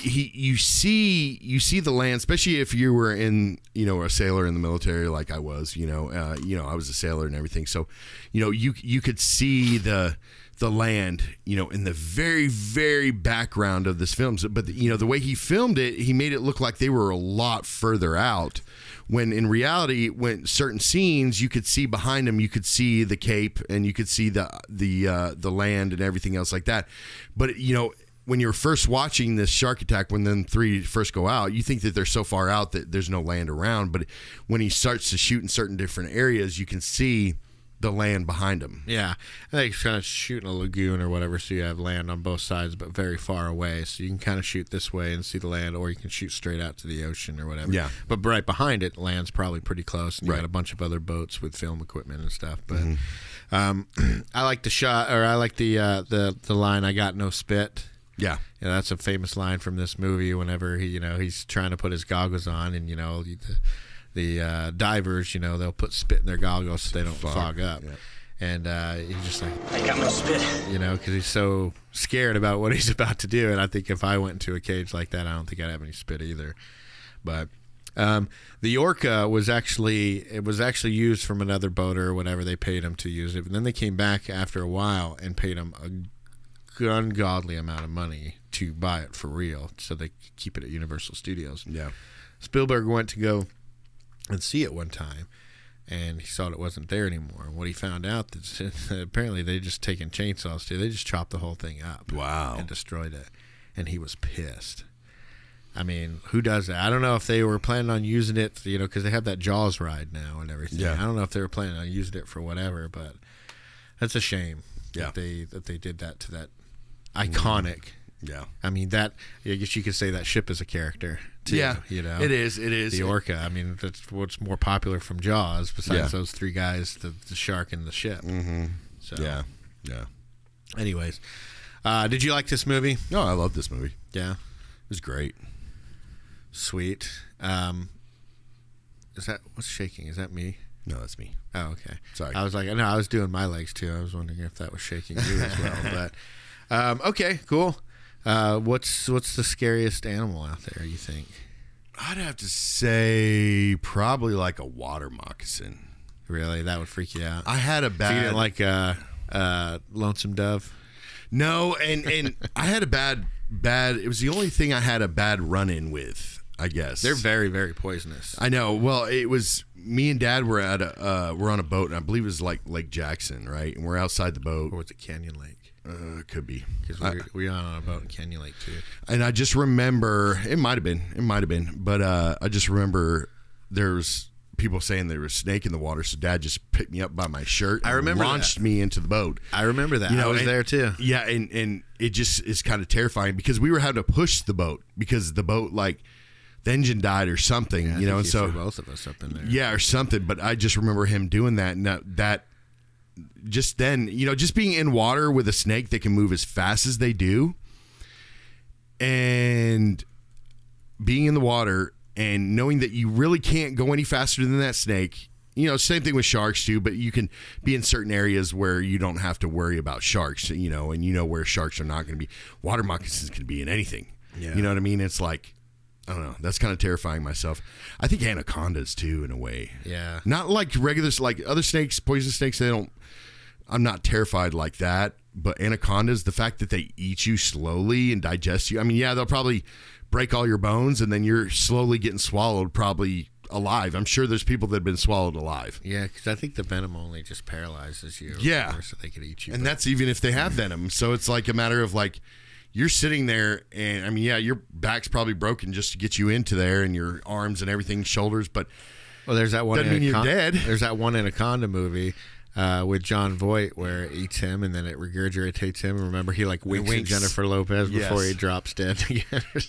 you see the land, especially if you were in a sailor in the military like I was. I was a sailor and everything. So, you could see the land, in the very, very background of this film. But the way he filmed it, he made it look like they were a lot further out. When in reality, when certain scenes, you could see behind them, you could see the Cape and you could see the land and everything else like that. But when you're first watching this shark attack, when then 3 first go out, you think that they're so far out that there's no land around. But when he starts to shoot in certain different areas, you can see the land behind him. Yeah. I think he's kind of shooting a lagoon or whatever, so you have land on both sides, but very far away. So you can kind of shoot this way and see the land, or you can shoot straight out to the ocean or whatever. Yeah. But right behind it, land's probably pretty close, and you Right. got a bunch of other boats with film equipment and stuff. But I like the shot, or I like the line, "I got no spit." Yeah. That's a famous line from this movie. Whenever he's trying to put his goggles on, and the divers, they'll put spit in their goggles so they don't fog up. Yeah. And he's just like, I got no spit. Because he's so scared about what he's about to do. And I think if I went into a cage like that, I don't think I'd have any spit either. But the orca was actually used from another boater or whatever. They paid him to use it, and then they came back after a while and paid him a ungodly amount of money to buy it for real, so they could keep it at Universal Studios. Yeah. Spielberg went to go and see it one time, and he saw it wasn't there anymore. And what he found out that apparently they just taken chainsaws too. They just chopped the whole thing up. Wow. And destroyed it. And he was pissed. I mean, who does that? I don't know if they were planning on using it, because they have that Jaws ride now and everything. Yeah. I don't know if they were planning on using it for whatever, but that's a shame. Yeah. That they did that to that iconic. Yeah. I mean, I guess you could say that ship is a character too. Yeah. It is. The orca. I mean, that's what's more popular from Jaws besides those 3 guys, the shark and the ship. Mm-hmm. So Yeah. Anyways, did you like this movie? No, I love this movie. Yeah. It was great. Sweet. Is that what's shaking? Is that me? No, that's me. Oh, okay. Sorry. I was like, no, I was doing my legs too. I was wondering if that was shaking you as well. But okay, cool. What's the scariest animal out there, you think? I'd have to say probably like a water moccasin. Really? That would freak you out? I had a bad... So you didn't like Lonesome Dove? No, and I had a bad... It was the only thing I had a bad run-in with, I guess. They're very, very poisonous. I know. Well, it was... Me and Dad were we're on a boat, and I believe it was like Lake Jackson, right? And we're outside the boat. Or was it Canyon Lake? Could be. Because we were on a boat in Canyon Lake, too. And I just remember... It might have been. But I just remember there's people saying there was a snake in the water, so Dad just picked me up by my shirt and launched me into the boat. I remember that. I was there, too. Yeah, and it just is kind of terrifying because we were having to push the boat because the boat, like... The engine died or something, Yeah, and so both of us up in there. Yeah, or something. But I just remember him doing that, and that just then, just being in water with a snake that can move as fast as they do, and being in the water and knowing that you really can't go any faster than that snake. Same thing with sharks too, but you can be in certain areas where you don't have to worry about sharks, and where sharks are not going to be. Water moccasins can be in anything. Yeah. You know what I mean? It's like, I don't know. That's kind of terrifying myself. I think anacondas too, in a way. Yeah. Not like regular, like other snakes, poison snakes. I'm not terrified like that. But anacondas, the fact that they eat you slowly and digest you. I mean, yeah, they'll probably break all your bones, and then you're slowly getting swallowed, probably alive. I'm sure there's people that have been swallowed alive. Yeah, because I think the venom only just paralyzes you. Yeah. So they could eat you. And that's even if they have venom. So it's like a matter of like, you're sitting there, and I mean, yeah, your back's probably broken just to get you into there, and your arms and everything, shoulders. But there's that one. Doesn't mean you're dead. There's that one Anaconda movie with John Voight where it eats him and then it regurgitates him. Remember, he like winks at Jennifer Lopez before he drops dead again.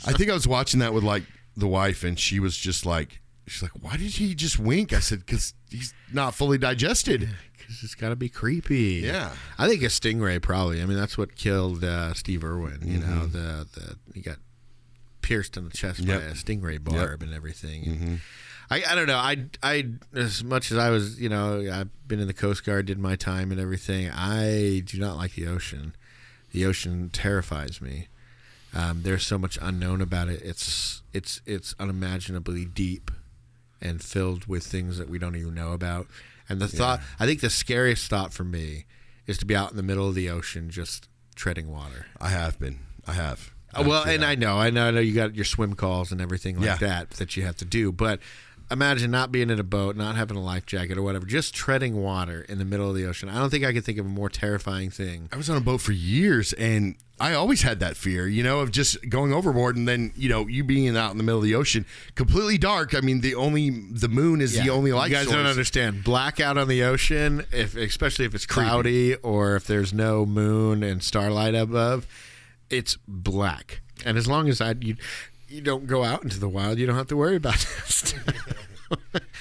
I think I was watching that with like the wife, and she was just like, she's like, why did he just wink? I said, because he's not fully digested. because it's got to be creepy. Yeah. I think a stingray probably. I mean, that's what killed Steve Irwin. You know, he got pierced in the chest by a stingray barb and everything. Mm-hmm. I don't know. I as much as I was, you know, I've been in the Coast Guard, did my time and everything. I do not like the ocean. The ocean terrifies me. There's so much unknown about it. It's unimaginably deep and filled with things that we don't even know about. And the thought, I think the scariest thought for me is to be out in the middle of the ocean just treading water. I have. Well, and I know you got your swim calls and everything like that you have to do, but imagine not being in a boat, not having a life jacket or whatever, just treading water in the middle of the ocean. I don't think I could think of a more terrifying thing. I was on a boat for years, and I always had that fear, you know, of just going overboard, and then, you know, you being out in the middle of the ocean, completely dark. I mean, the moon is the only light source. You guys don't understand. Blackout on the ocean, especially if it's cloudy or if there's no moon and starlight above, it's black. And as long as you don't go out into the wild, you don't have to worry about this.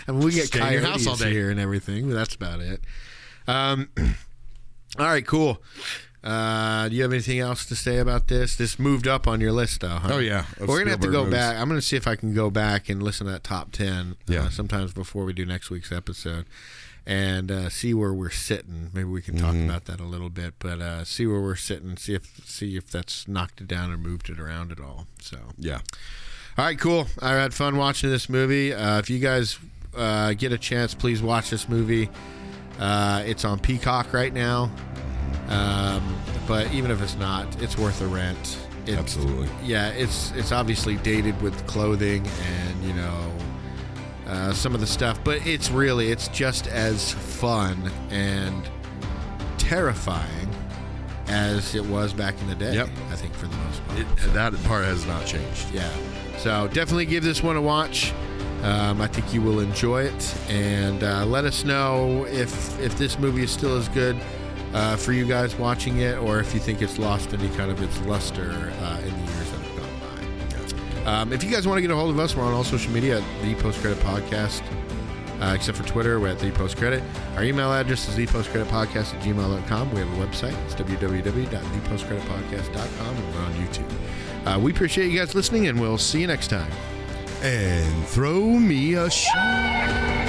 I mean, we get Stay in your coyotes house all day here and everything, but that's about it. All right, cool. Do you have anything else to say about this? This moved up on your list, though, huh? Oh, yeah. We're going to have to go back. I'm going to see if I can go back and listen to that top 10 sometimes before we do next week's episode and see where we're sitting. Maybe we can talk about that a little bit, but see where we're sitting, see if that's knocked it down or moved it around at all. So Yeah. All right, cool. I had fun watching this movie. If you guys get a chance, please watch this movie. It's on Peacock right now. But even if it's not, it's worth a rent. Absolutely. Yeah, it's obviously dated with clothing and, you know, some of the stuff. But it's just as fun and terrifying as it was back in the day, I think, for the most part. That part has not changed. Yeah. So definitely give this one a watch. I think you will enjoy it. And let us know if this movie is still as good for you guys watching it, or if you think it's lost any kind of its luster in the years that have gone by. If you guys want to get a hold of us, we're on all social media at The Post Credit Podcast, except for Twitter, we're at The Post Credit. Our email address is thepostcreditpodcast@gmail.com. We have a website. It's www.thepostcreditpodcast.com, and we're on YouTube. We appreciate you guys listening, and we'll see you next time. And throw me a shot.